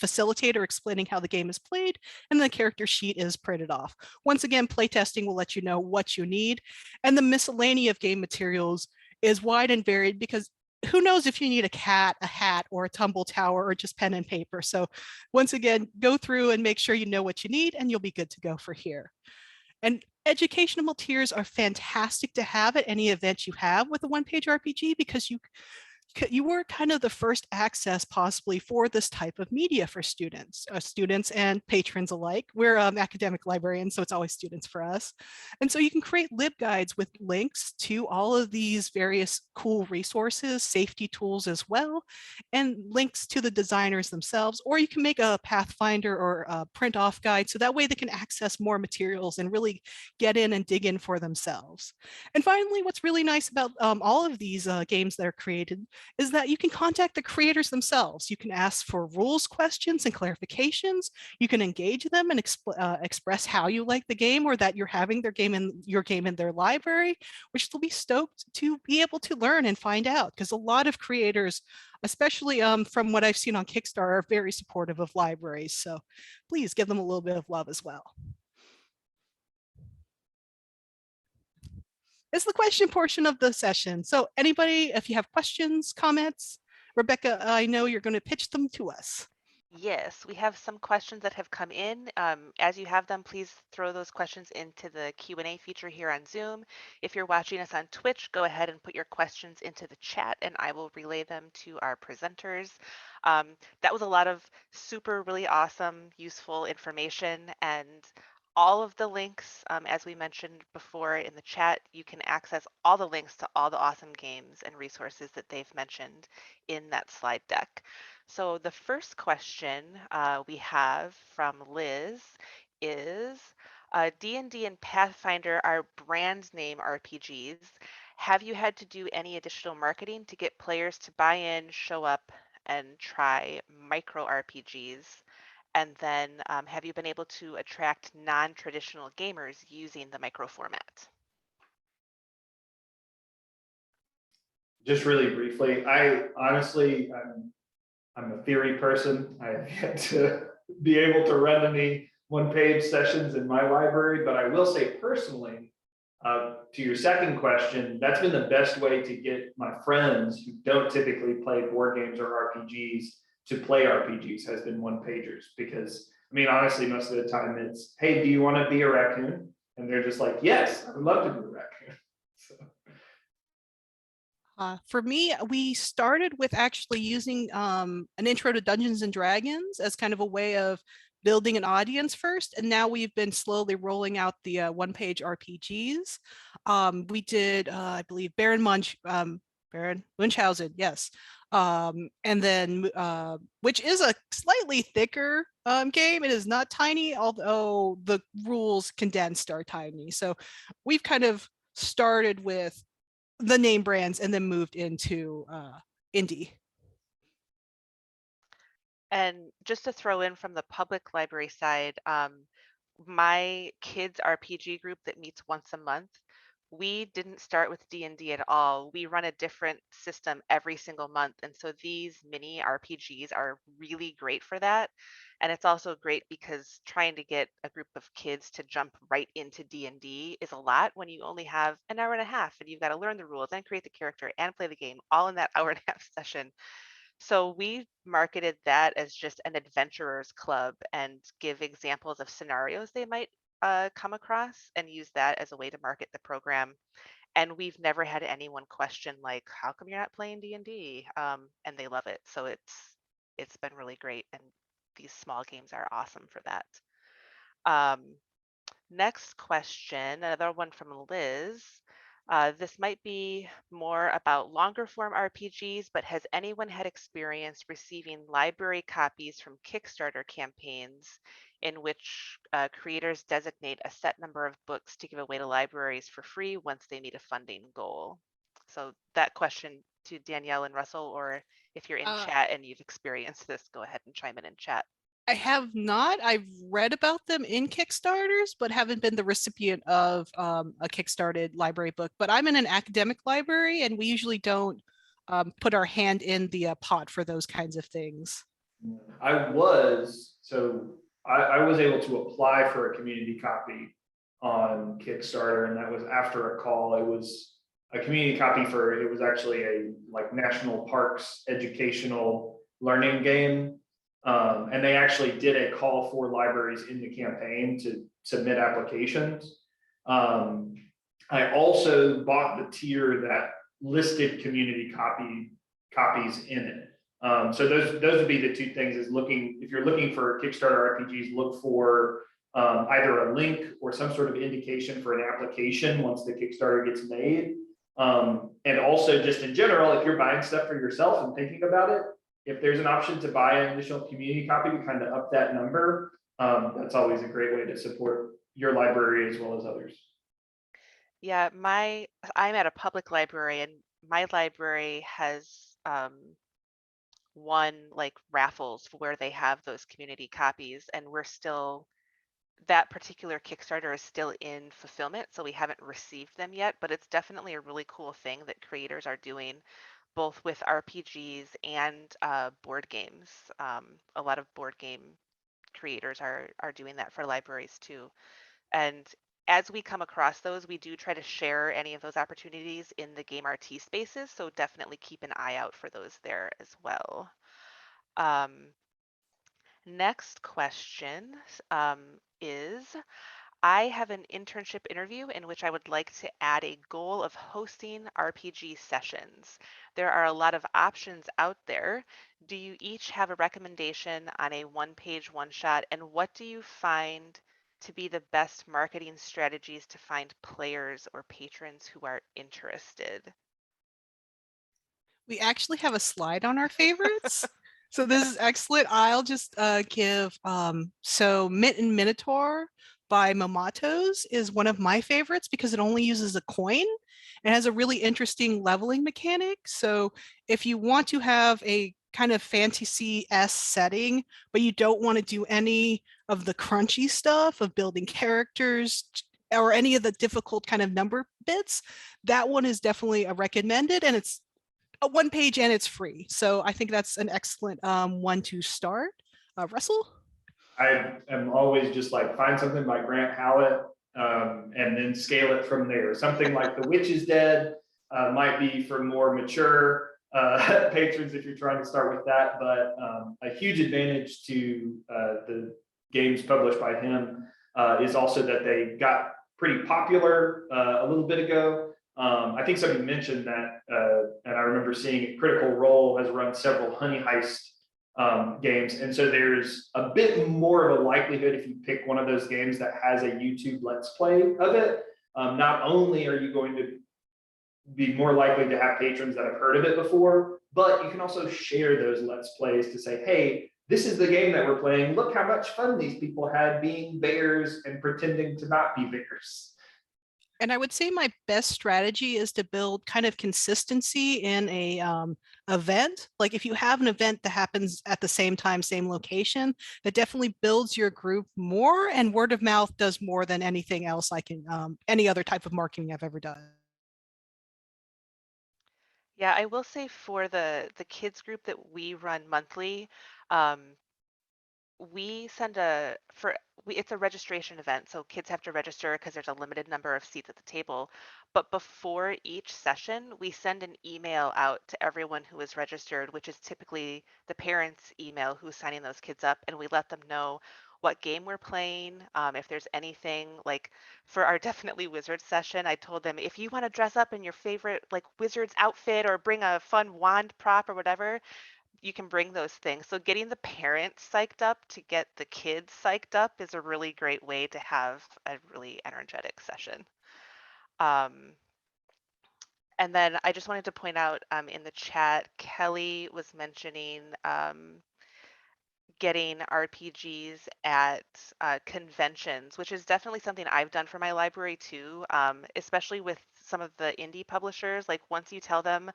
facilitator explaining how the game is played, and the character sheet is printed off. Once again, playtesting will let you know what you need, and the miscellany of game materials is wide and varied, because who knows if you need a cat, a hat, or a tumble tower, or just pen and paper. So once again, go through and make sure you know what you need, and you'll be good to go for here. And educational materials are fantastic to have at any event you have with a one-page RPG, because you were kind of the first access possibly for this type of media for students and patrons alike. We're academic librarians, so it's always students for us. And so you can create LibGuides with links to all of these various cool resources, safety tools as well, and links to the designers themselves, or you can make a Pathfinder or a print off guide, so that way they can access more materials and really get in and dig in for themselves. And finally, what's really nice about all of these games that are created is that you can contact the creators themselves. You can ask for rules questions and clarifications. You can engage them and express how you like the game, or that you're having your game in their library, which they'll be stoked to be able to learn and find out, because a lot of creators, especially from what I've seen on Kickstarter, are very supportive of libraries. So please give them a little bit of love as well. It's the question portion of the session. So anybody, if you have questions, comments, Rebecca, I know you're going to pitch them to us.
Yes, we have some questions that have come in. As you have them, please throw those questions into the Q&A feature here on Zoom. If you're watching us on Twitch, go ahead and put your questions into the chat, and I will relay them to our presenters. That was a lot of really awesome, useful information, and all of the links, as we mentioned before in the chat, you can access all the links to all the awesome games and resources that they've mentioned in that slide deck. So the first question we have from Liz is, D&D and Pathfinder are brand name RPGs. Have you had to do any additional marketing to get players to buy in, show up, and try micro RPGs? And then have you been able to attract non-traditional gamers using the micro format?
Just really briefly, I'm a theory person. I have yet to be able to run any one-page sessions in my library, but I will say personally, To your second question, that's been the best way to get my friends who don't typically play board games or RPGs to play RPGs, has been one pagers. Because I mean, honestly, most of the time it's, hey, do you want to be a raccoon? And they're just like, yes, I would love to be a raccoon. So.
For me, we started with actually using an intro to Dungeons and Dragons as kind of a way of building an audience first, and now we've been slowly rolling out the one-page RPGs. We did, I believe, Baron Munchausen, yes, and then which is a slightly thicker game. It is not tiny, although the rules condensed are tiny. So we've kind of started with the name brands and then moved into indie.
And just to throw in from the public library side, my kids RPG group that meets once a month, we didn't start with D&D at all. We run a different system every single month. And so these mini RPGs are really great for that. And it's also great because trying to get a group of kids to jump right into D&D is a lot when you only have an hour and a half and you've got to learn the rules and create the character and play the game all in that hour and a half session. So we marketed that as just an adventurers club and give examples of scenarios they might come across and use that as a way to market the program. And we've never had anyone question like, how come you're not playing D&D? And they love it. So it's been really great. And these small games are awesome for that. Next question, another one from Liz. This might be more about longer form RPGs, but has anyone had experience receiving library copies from Kickstarter campaigns in which creators designate a set number of books to give away to libraries for free once they meet a funding goal? So that question to Danielle and Russell, or if you're in chat and you've experienced this, go ahead and chime in chat.
I have not. I've read about them in Kickstarters, but haven't been the recipient of a Kickstarted library book. But I'm in an academic library, and we usually don't put our hand in the pot for those kinds of things.
I was able to apply for a community copy on Kickstarter, and that was after a call. It was a community copy for, it was actually a like national parks educational learning game. And they actually did a call for libraries in the campaign to submit applications. I also bought the tier that listed community copies in it. So those would be the two things, is if you're looking for Kickstarter RPGs, look for either a link or some sort of indication for an application once the Kickstarter gets made. And also just in general, if you're buying stuff for yourself and thinking about it, if there's an option to buy an additional community copy to kind of up that number, that's always a great way to support your library as well as others.
Yeah, I'm at a public library, and my library has won like raffles where they have those community copies, and that particular Kickstarter is still in fulfillment, so we haven't received them yet, but it's definitely a really cool thing that creators are doing, both with RPGs and board games. A lot of board game creators are doing that for libraries too. And as we come across those, we do try to share any of those opportunities in the Game RT spaces, so definitely keep an eye out for those there as well. Next question is, I have an internship interview in which I would like to add a goal of hosting RPG sessions. There are a lot of options out there. Do you each have a recommendation on a one-page one-shot, and what do you find to be the best marketing strategies to find players or patrons who are interested?
We actually have a slide on our favorites. So this is excellent. I'll just give, so Mint and Minotaur by Momatos is one of my favorites because it only uses a coin. It has a really interesting leveling mechanic. So if you want to have a kind of fantasy-esque setting, but you don't want to do any of the crunchy stuff of building characters or any of the difficult kind of number bits, that one is definitely a recommended, and it's a one page and it's free. So I think that's an excellent one to start. Russell?
I am always just like, find something by Grant Howlett. and then scale it from there. Something like The Witch is Dead might be for more mature patrons if you're trying to start with that, but a huge advantage to the games published by him is also that they got pretty popular a little bit ago. I think somebody mentioned that, and I remember seeing Critical Role has run several Honey Heist games, and so there's a bit more of a likelihood if you pick one of those games that has a YouTube Let's Play of it. Not only are you going to be more likely to have patrons that have heard of it before, but you can also share those Let's Plays to say, hey, this is the game that we're playing. Look how much fun these people had being bears and pretending to not be bears.
And I would say my best strategy is to build kind of consistency in a event. Like if you have an event that happens at the same time, same location, that definitely builds your group more, and word of mouth does more than anything else I can, any other type of marketing I've ever done.
Yeah, I will say for the kids group that we run monthly, we send it's a registration event, so kids have to register because there's a limited number of seats at the table. But before each session, we send an email out to everyone who is registered, which is typically the parents' email who's signing those kids up, and we let them know what game we're playing. If there's anything like for our Definitely Wizards session, I told them if you want to dress up in your favorite like wizard's outfit or bring a fun wand prop or whatever, you can bring those things. So getting the parents psyched up to get the kids psyched up is a really great way to have a really energetic session. And then I just wanted to point out in the chat, Kelly was mentioning getting RPGs at conventions, which is definitely something I've done for my library too, especially with some of the indie publishers. Like once you tell them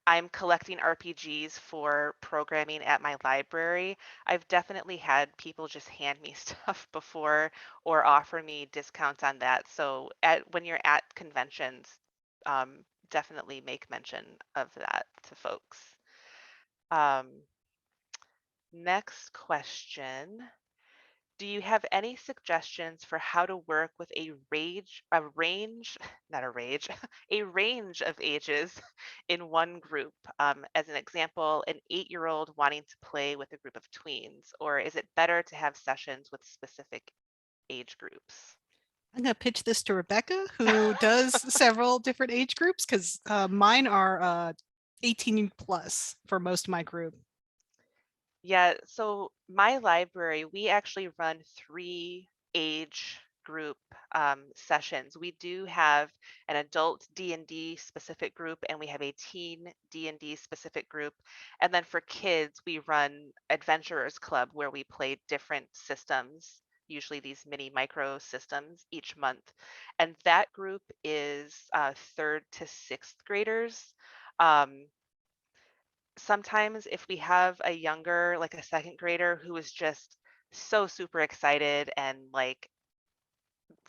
I'm collecting RPGs for programming at my library, I've definitely had people just hand me stuff before or offer me discounts on that. So when you're at conventions, definitely make mention of that to folks. Next question. Do you have any suggestions for how to work with a range, not a rage, a range of ages in one group? As an example, an 8-year-old wanting to play with a group of tweens, or is it better to have sessions with specific age groups?
I'm going to pitch this to Rebecca, who does several different age groups, because mine are 18 plus for most of my group.
Yeah, so my library, we actually run 3 age group sessions. We do have an adult D&D specific group, and we have a teen D&D specific group. And then for kids, we run Adventurers Club, where we play different systems, usually these mini micro systems each month. And that group is 3rd to 6th graders. Sometimes if we have a younger, like a 2nd grader who is just so super excited and like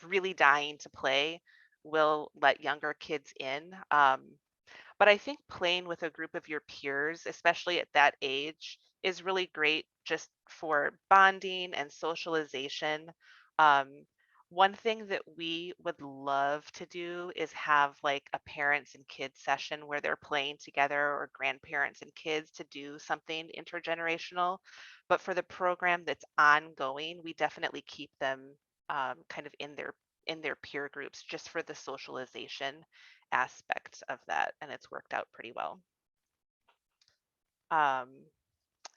really dying to play, we'll let younger kids in. But I think playing with a group of your peers, especially at that age, is really great just for bonding and socialization. Um, One thing that we would love to do is have like a parents and kids session where they're playing together, or grandparents and kids to do something intergenerational. But for the program that's ongoing, we definitely keep them kind of in their peer groups just for the socialization aspect of that, and it's worked out pretty well.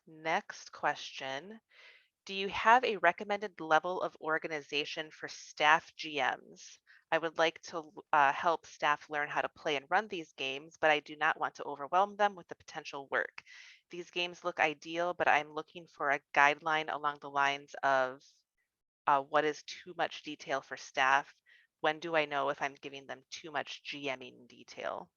Next question. Do you have a recommended level of organization for staff GMs? I would like to help staff learn how to play and run these games, but I do not want to overwhelm them with the potential work. These games look ideal, but I'm looking for a guideline along the lines of what is too much detail for staff? When do I know if I'm giving them too much GMing detail?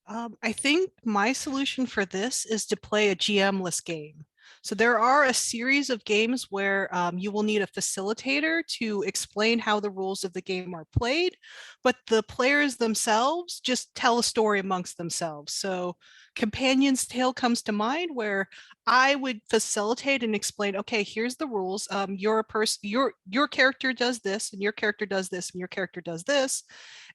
I think my solution for this is to play a GM-less game. So there are a series of games where you will need a facilitator to explain how the rules of the game are played, but the players themselves just tell a story amongst themselves. So Companion's Tale comes to mind, where I would facilitate and explain, okay, here's the rules. You're a person, your character does this, and your character does this, and your character does this.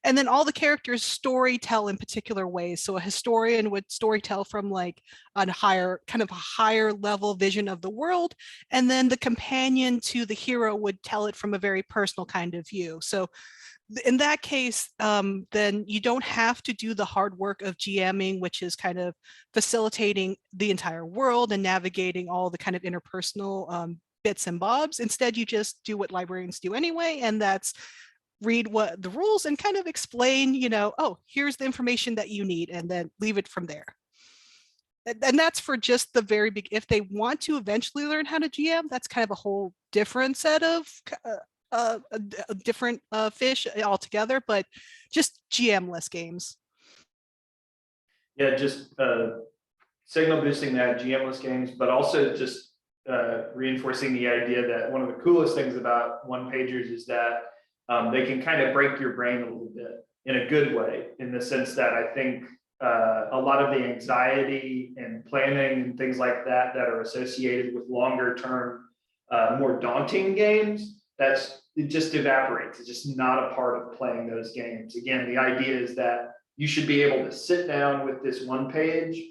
And then all the characters story tell in particular ways. So a historian would story tell from like a higher level vision of the world. And then the companion to the hero would tell it from a very personal kind of view. So in that case, then you don't have to do the hard work of GMing, which is kind of facilitating the entire world and navigating all the kind of interpersonal bits and bobs. Instead, you just do what librarians do anyway, and that's read what the rules and kind of explain, oh, here's the information that you need, and then leave it from there. And that's for just the very big. If they want to eventually learn how to GM, that's kind of a whole different set of a different fish altogether, but just GM-less games.
Yeah, just signal boosting that GM-less games, but also just reinforcing the idea that one of the coolest things about one-pagers is that they can kind of break your brain a little bit in a good way, in the sense that I think a lot of the anxiety and planning and things like that that are associated with longer term, more daunting games, it just evaporates. It's just not a part of playing those games. Again, the idea is that you should be able to sit down with this one page,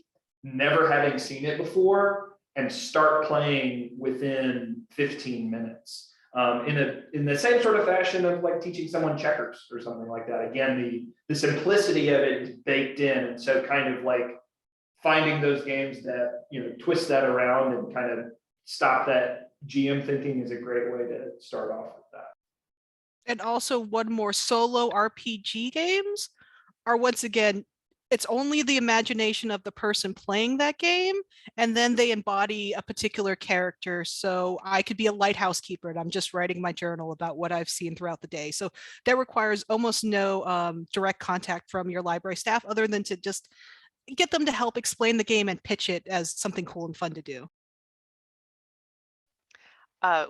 never having seen it before, and start playing within 15 minutes. In the same sort of fashion of like teaching someone checkers or something like that. Again, the simplicity of it is baked in, and so kind of like finding those games that twist that around and kind of stop that GM thinking is a great way to start off with that.
And also, one more, solo RPG games are, once again, it's only the imagination of the person playing that game, and then they embody a particular character. So I could be a lighthouse keeper, and I'm just writing my journal about what I've seen throughout the day. So that requires almost no direct contact from your library staff, other than to just get them to help explain the game and pitch it as something cool and fun to do.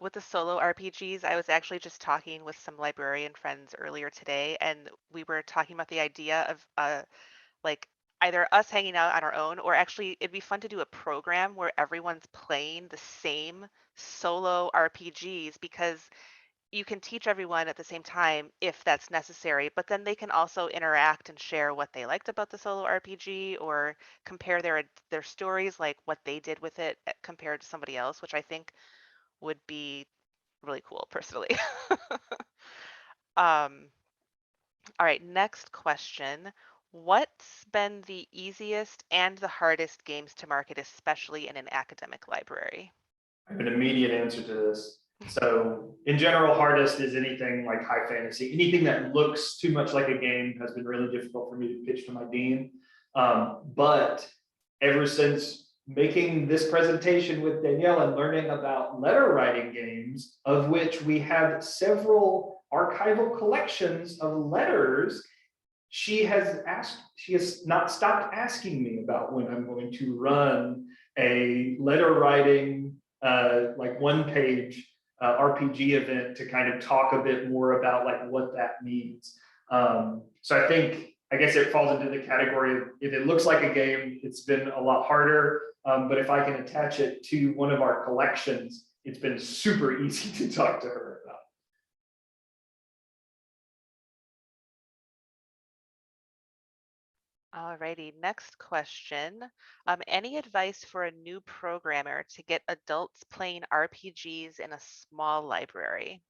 With the solo RPGs, I was actually just talking with some librarian friends earlier today, and we were talking about the idea of like either us hanging out on our own, or actually it'd be fun to do a program where everyone's playing the same solo RPGs, because you can teach everyone at the same time if that's necessary, but then they can also interact and share what they liked about the solo RPG, or compare their stories, like what they did with it compared to somebody else, which I think would be really cool personally. All right, next question. What's been the easiest and the hardest games to market, especially in an academic library?
I have an immediate answer to this. So in general, hardest is anything like high fantasy. Anything that looks too much like a game has been really difficult for me to pitch to my dean. But ever since making this presentation with Danielle and learning about letter writing games, of which we have several archival collections of letters, she has not stopped asking me about when I'm going to run a letter writing, like one-page RPG event to kind of talk a bit more about like what that means. So I guess it falls into the category of, if it looks like a game, it's been a lot harder. But if I can attach it to one of our collections, it's been super easy to talk to her about.
Alrighty, next question. Any advice for a new programmer to get adults playing RPGs in a small library?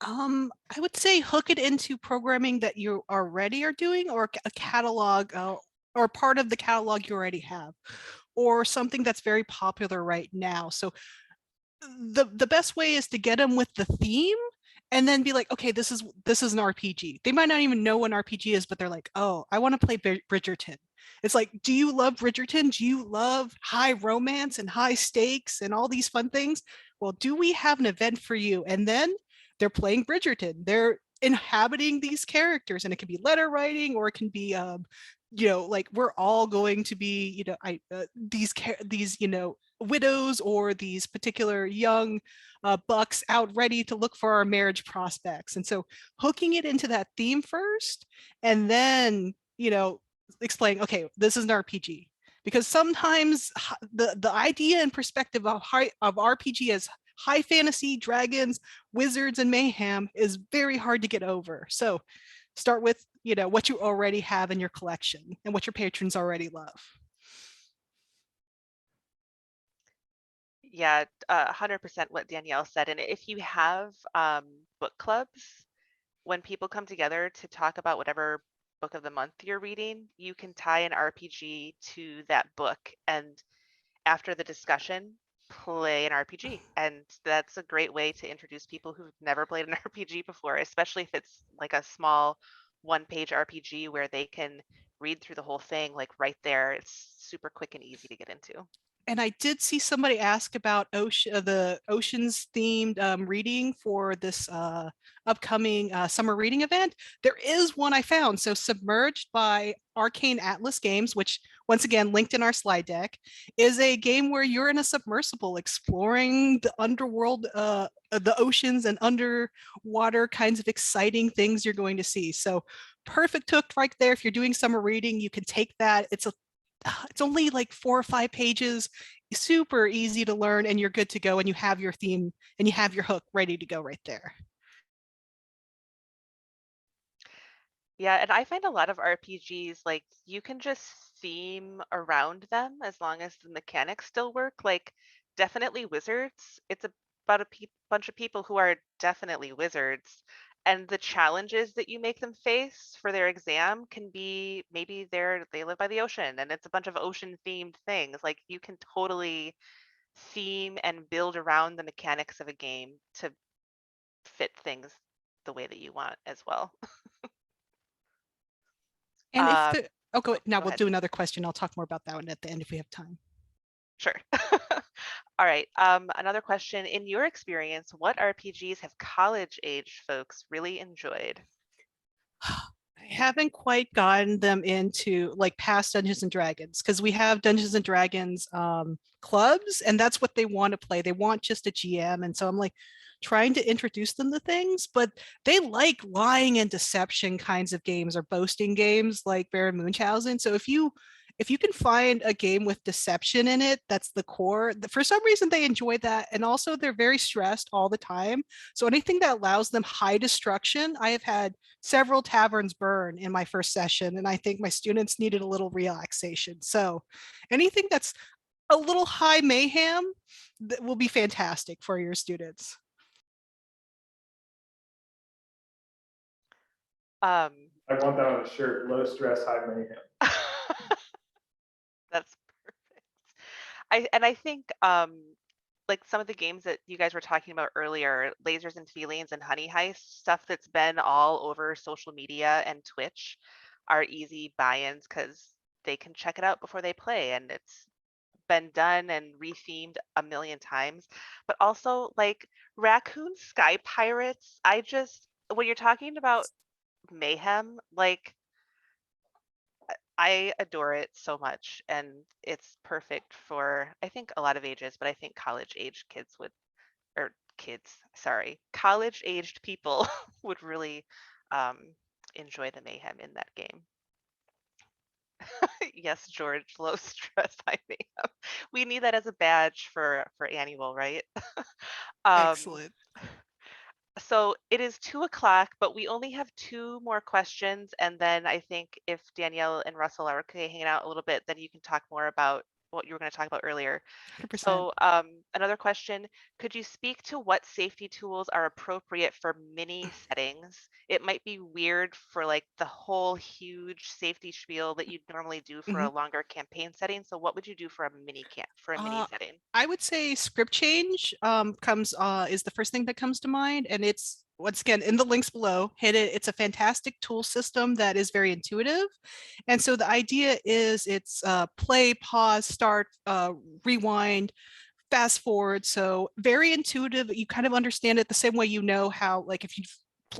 I would say hook it into programming that you already are doing, or a catalog, or part of the catalog you already have, or something that's very popular right now. So the best way is to get them with the theme, and then be like, okay, this is an RPG. They might not even know what an RPG is, but they're like, oh, I want to play Bridgerton. It's like, do you love Bridgerton? Do you love high romance and high stakes and all these fun things? Well, do we have an event for you? And then they're playing Bridgerton. They're inhabiting these characters, and it can be letter writing, or it can be like, we're all going to be these widows, or these particular young bucks out ready to look for our marriage prospects. And so hooking it into that theme first, and then explain, okay, this is an RPG. Because sometimes the idea and perspective of RPG as high fantasy, dragons, wizards, and mayhem is very hard to get over. So start with, what you already have in your collection and what your patrons already love.
Yeah, 100% what Danielle said. And if you have book clubs, when people come together to talk about whatever book of the month you're reading, you can tie an RPG to that book, and after the discussion, play an RPG. And that's a great way to introduce people who've never played an RPG before, especially if it's like a small one-page RPG where they can read through the whole thing like right there. It's super quick and easy to get into.
And I did see somebody ask about the oceans themed reading for this upcoming summer reading event. There is one I found. So Submerged by Arcane Atlas Games, which once again linked in our slide deck, is a game where you're in a submersible exploring the underworld, the oceans and underwater kinds of exciting things you're going to see. So perfect hook right there. If you're doing summer reading, you can take that. It's only like 4 or 5 pages, super easy to learn, and you're good to go, and you have your theme and you have your hook ready to go right there.
Yeah, and I find a lot of RPGs, like you can just theme around them as long as the mechanics still work. Like definitely wizards. It's about a bunch of people who are definitely wizards. And the challenges that you make them face for their exam can be maybe they live by the ocean and it's a bunch of ocean themed things. Like you can totally theme and build around the mechanics of a game to fit things the way that you want as well.
And if
Um,
the go now,
go
we'll
ahead.
do another question. I'll talk more about that one at the end if we have time.
Sure. All right. Another question. In your experience, what RPGs have college-age folks really enjoyed?
I haven't quite gotten them into like past Dungeons and Dragons, because we have Dungeons and Dragons clubs, and that's what they want to play. They want just a GM, and so I'm like trying to introduce them to things, but they like lying and deception kinds of games or boasting games like Baron Munchausen. So if you can find a game with deception in it, that's the core. For some reason, they enjoy that, and also they're very stressed all the time. So anything that allows them high destruction, I have had several taverns burn in my first session, and I think my students needed a little relaxation. So anything that's a little high mayhem that will be fantastic for your students.
Um,
I want that on a shirt, low stress, high mayhem.
that's perfect. I think like some of the games that you guys were talking about earlier, Lasers and Feelings and Honey Heist, stuff that's been all over social media and Twitch are easy buy-ins because they can check it out before they play, and it's been done and rethemed a million times. But also like Raccoon Sky Pirates, when you're talking about mayhem, like I adore it so much, and it's perfect for I think a lot of ages, but I think college age kids would, or kids, sorry, college aged people would really um, enjoy the mayhem in that game. Yes, George, low stress high mayhem. We need that as a badge for annual, right? um,
Excellent.
so it is 2 o'clock, but we only have 2 more questions. And then I think if Danielle and Russell are okay hanging out a little bit, then you can talk more about what you were going to talk about earlier.
100%.
So another question, could you speak to what safety tools are appropriate for mini settings? It might be weird for like the whole huge safety spiel that you'd normally do for a longer campaign setting. So what would you do for a mini setting?
I would say script change is the first thing that comes to mind, and it's once again in the links below. Hit it. It's a fantastic tool system that is very intuitive, and so the idea is it's play, pause, start, rewind, fast forward. So very intuitive. You kind of understand it the same way you know how, like if you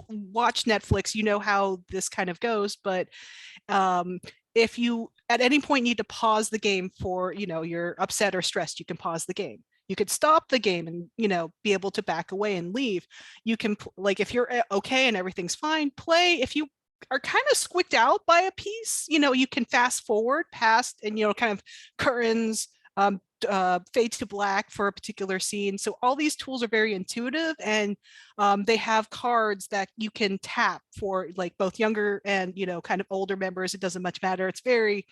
watch Netflix, you know how this kind of goes, but if you at any point need to pause the game for, you're upset or stressed, you can pause the game. You could stop the game and, be able to back away and leave. You can, like, if you're okay and everything's fine, play. If you are kind of squicked out by a piece. You can fast forward past and, kind of curtains, fade to black for a particular scene. So all these tools are very intuitive, and they have cards that you can tap for like both younger and, kind of older members. It doesn't much matter. It's very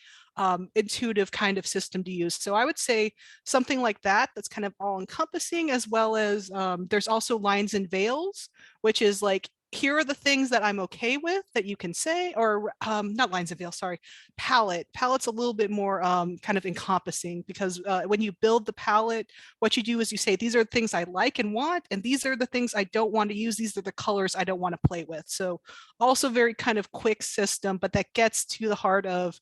intuitive kind of system to use. So I would say something like that, that's kind of all encompassing, as well as there's also lines and veils, which is like, here are the things that I'm okay with that you can say, or not lines and veils, sorry, palette. Palette's a little bit more kind of encompassing, because when you build the palette, what you do is you say, these are the things I like and want, and these are the things I don't want to use. These are the colors I don't want to play with. So also very kind of quick system, but that gets to the heart of,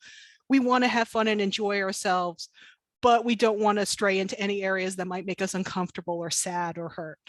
we want to have fun and enjoy ourselves, but we don't want to stray into any areas that might make us uncomfortable or sad or hurt.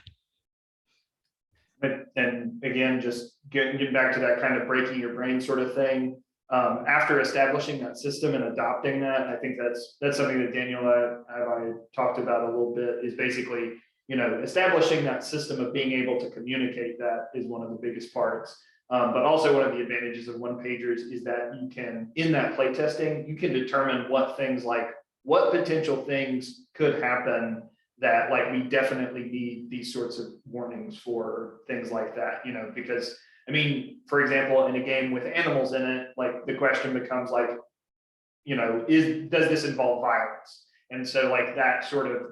And again, just getting back to that kind of breaking your brain sort of thing. After establishing that system and adopting that, I think that's something that Daniel and I talked about a little bit, is basically, establishing that system of being able to communicate that is one of the biggest parts. But also one of the advantages of one pagers is that you can, in that playtesting, you can determine what potential things could happen that, like, we definitely need these sorts of warnings for things like that, because I mean, for example, in a game with animals in it, like, the question becomes like, does this involve violence? And so like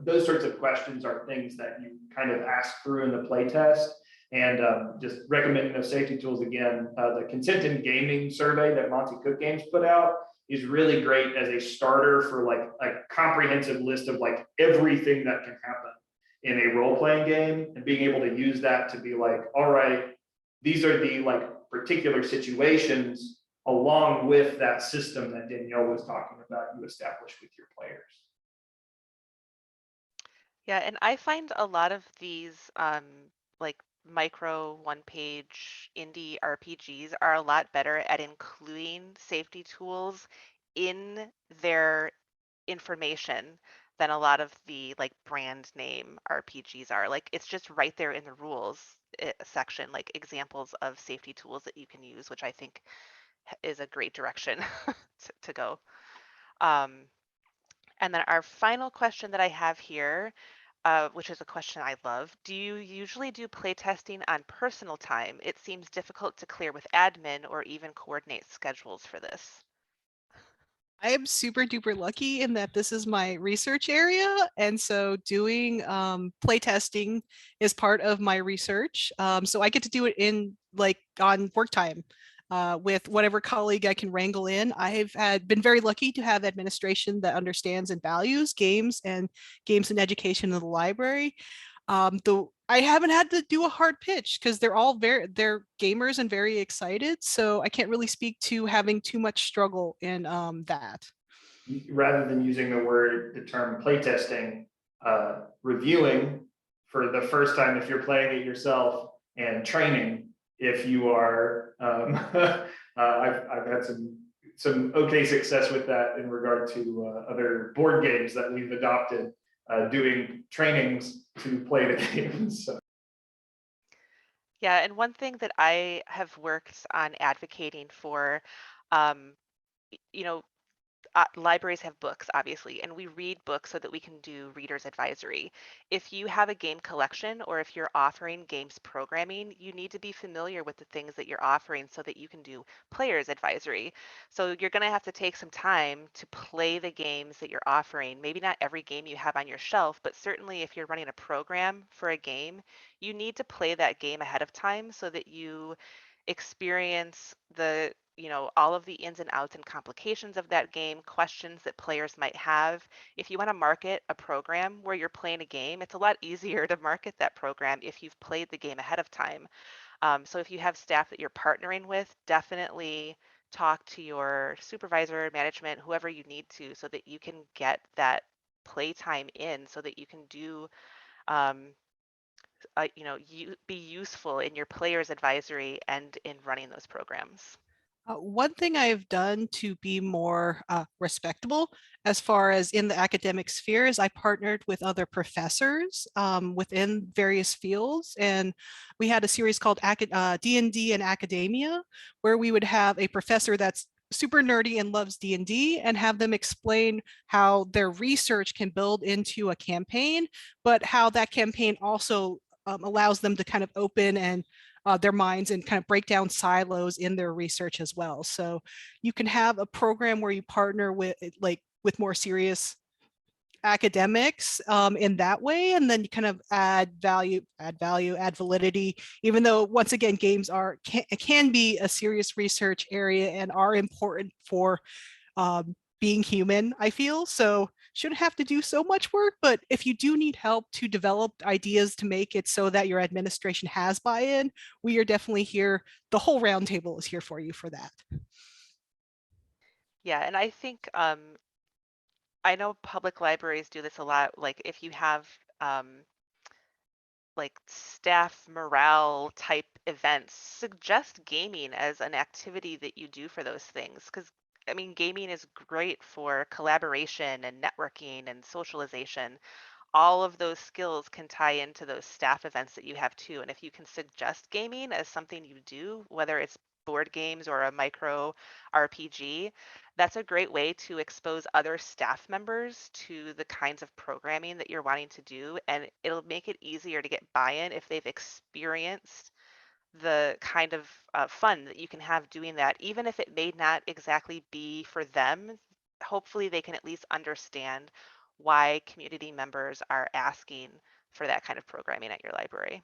those sorts of questions are things that you kind of ask through in the play test. And just recommending those safety tools again, the Consent in Gaming survey that Monty Cook Games put out is really great as a starter for like a comprehensive list of like everything that can happen in a role-playing game, and being able to use that to be like, all right, these are the like particular situations, along with that system that Danielle was talking about, you establish with your players.
Yeah, and I find a lot of these like micro one-page indie RPGs are a lot better at including safety tools in their information than a lot of the like brand name RPGs are. Like, it's just right there in the rules section, like examples of safety tools that you can use, which I think is a great direction to go. And then our final question that I have here, which is a question I love. Do you usually do playtesting on personal time? It seems difficult to clear with admin or even coordinate schedules for this.
I am super duper lucky in that this is my research area. And so doing playtesting is part of my research. So I get to do it in like on work time. With whatever colleague I can wrangle in. I've been very lucky to have administration that understands and values games and education in the library. Though I haven't had to do a hard pitch because they're gamers and very excited. So I can't really speak to having too much struggle in that.
Rather than using the term playtesting, reviewing for the first time if you're playing it yourself, and training if you are. I've had some okay success with that in regard to other board games that we've adopted, doing trainings to play the games. So.
Yeah, and one thing that I have worked on advocating for, um, you know, libraries have books, obviously, and we read books so that we can do reader's advisory. If you have a game collection or if you're offering games programming, you need to be familiar with the things that you're offering so that you can do player's advisory. So you're going to have to take some time to play the games that you're offering. Maybe not every game you have on your shelf, but certainly if you're running a program for a game, you need to play that game ahead of time so that you experience all of the ins and outs and complications of that game, questions that players might have. If you want to market a program where you're playing a game, it's a lot easier to market that program if you've played the game ahead of time. So if you have staff that you're partnering with, definitely talk to your supervisor, management, whoever you need to, so that you can get that playtime in, so that you can do um, be useful in your players advisory and in running those programs.
One thing I've done to be more respectable as far as in the academic sphere is I partnered with other professors within various fields. And we had a series called D&D and Academia, where we would have a professor that's super nerdy and loves D&D and have them explain how their research can build into a campaign, but how that campaign also allows them to kind of open and their minds and kind of break down silos in their research as well. So you can have a program where you partner with with more serious academics in that way, and then you kind of add value, add validity, even though once again, games can be a serious research area and are important for being human, I feel. So shouldn't have to do so much work, but if you do need help to develop ideas to make it so that your administration has buy-in, we are definitely here. The whole roundtable is here for you for that.
Yeah, and I think I know public libraries do this a lot. Like if you have like staff morale type events, suggest gaming as an activity that you do for those things. Because I mean, gaming is great for collaboration and networking and socialization. All of those skills can tie into those staff events that you have too. And if you can suggest gaming as something you do, whether it's board games or a micro RPG, that's a great way to expose other staff members to the kinds of programming that you're wanting to do. And it'll make it easier to get buy-in if they've experienced the kind of fun that you can have doing that, even if it may not exactly be for them. Hopefully, they can at least understand why community members are asking for that kind of programming at your library.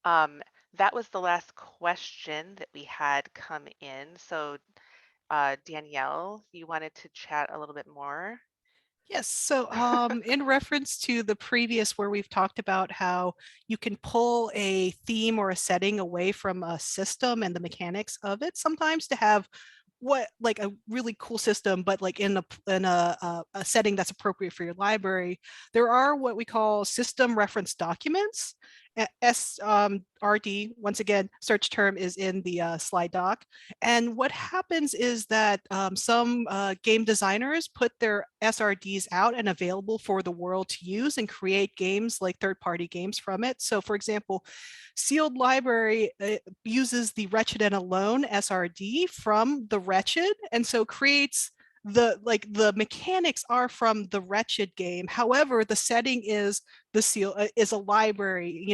That was the last question that we had come in. So, Danielle, you wanted to chat a little bit more?
Yes, so in reference to the previous where we've talked about how you can pull a theme or a setting away from a system and the mechanics of it sometimes to have what like a really cool system, but like in a setting that's appropriate for your library. There are what we call system reference documents. SRD, once again, search term is in the slide doc. And what happens is that some game designers put their SRDs out and available for the world to use and create games like third-party games from it. So for example, Sealed Library uses the Wretched and Alone SRD from the Wretched, and so creates the mechanics are from the Wretched game. However, the setting is the seal is a library,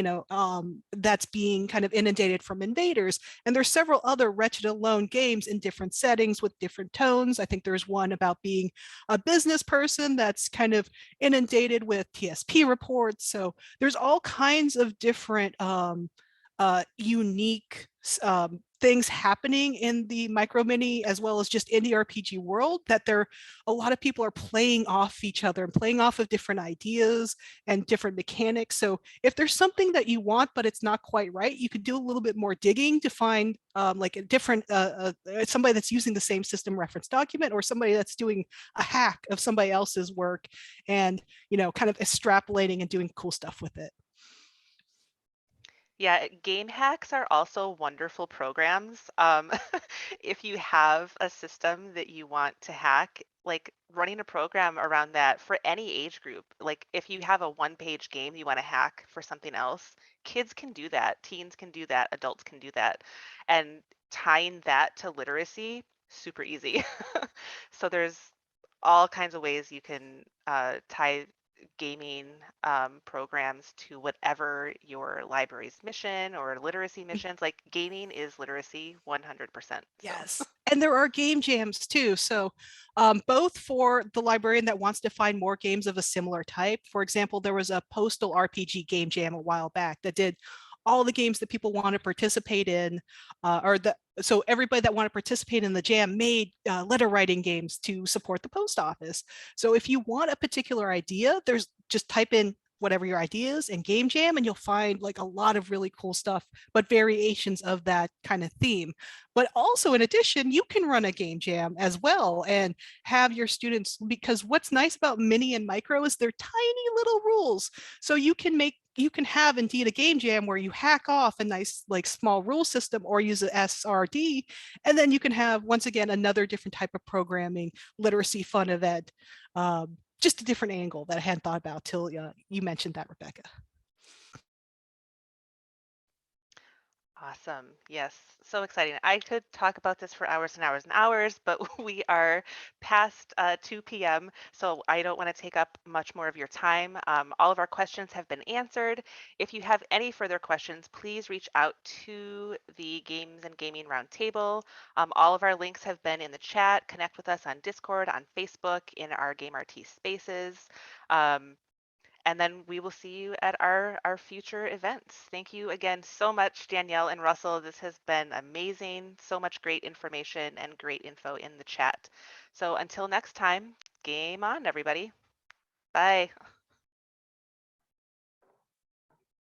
that's being kind of inundated from invaders. And there's several other Wretched Alone games in different settings with different tones. I think there's one about being a business person that's kind of inundated with TSP reports. So there's all kinds of different unique things happening in the micro mini as well as just in the RPG world that a lot of people are playing off each other and playing off of different ideas and different mechanics. So if there's something that you want but it's not quite right, you could do a little bit more digging to find like a different somebody that's using the same system reference document or somebody that's doing a hack of somebody else's work and kind of extrapolating and doing cool stuff with it.
Yeah, game hacks are also wonderful programs. If you have a system that you want to hack, like running a program around that for any age group, like if you have a one-page game you want to hack for something else, kids can do that, teens can do that, adults can do that. And tying that to literacy, super easy. So there's all kinds of ways you can tie gaming programs to whatever your library's mission or literacy missions. Like gaming is literacy 100%.
Yes. And there are game jams too. So both for the librarian that wants to find more games of a similar type. For example, there was a postal RPG game jam a while back that did all the games that people want to participate in, so everybody that wanted to participate in the jam made letter writing games to support the post office. So if you want a particular idea, just type in whatever your idea is in game jam and you'll find like a lot of really cool stuff, but variations of that kind of theme. But also in addition, you can run a game jam as well and have your students, because what's nice about mini and micro is they're tiny little rules. So you can make you can have indeed a game jam where you hack off a nice like small rule system or use an SRD, and then you can have once again another different type of programming literacy fun event. Just a different angle that I hadn't thought about till you mentioned that, Rebecca.
Awesome. Yes, so exciting. I could talk about this for hours and hours and hours, but we are past 2 p.m., so I don't want to take up much more of your time. All of our questions have been answered. If you have any further questions, please reach out to the Games and Gaming Roundtable. All of our links have been in the chat. Connect with us on Discord, on Facebook, in our GameRT spaces. And then we will see you at our future events. Thank you again so much, Danielle and Russell. This has been amazing. So much great information and great info in the chat. So until next time, game on, everybody. Bye.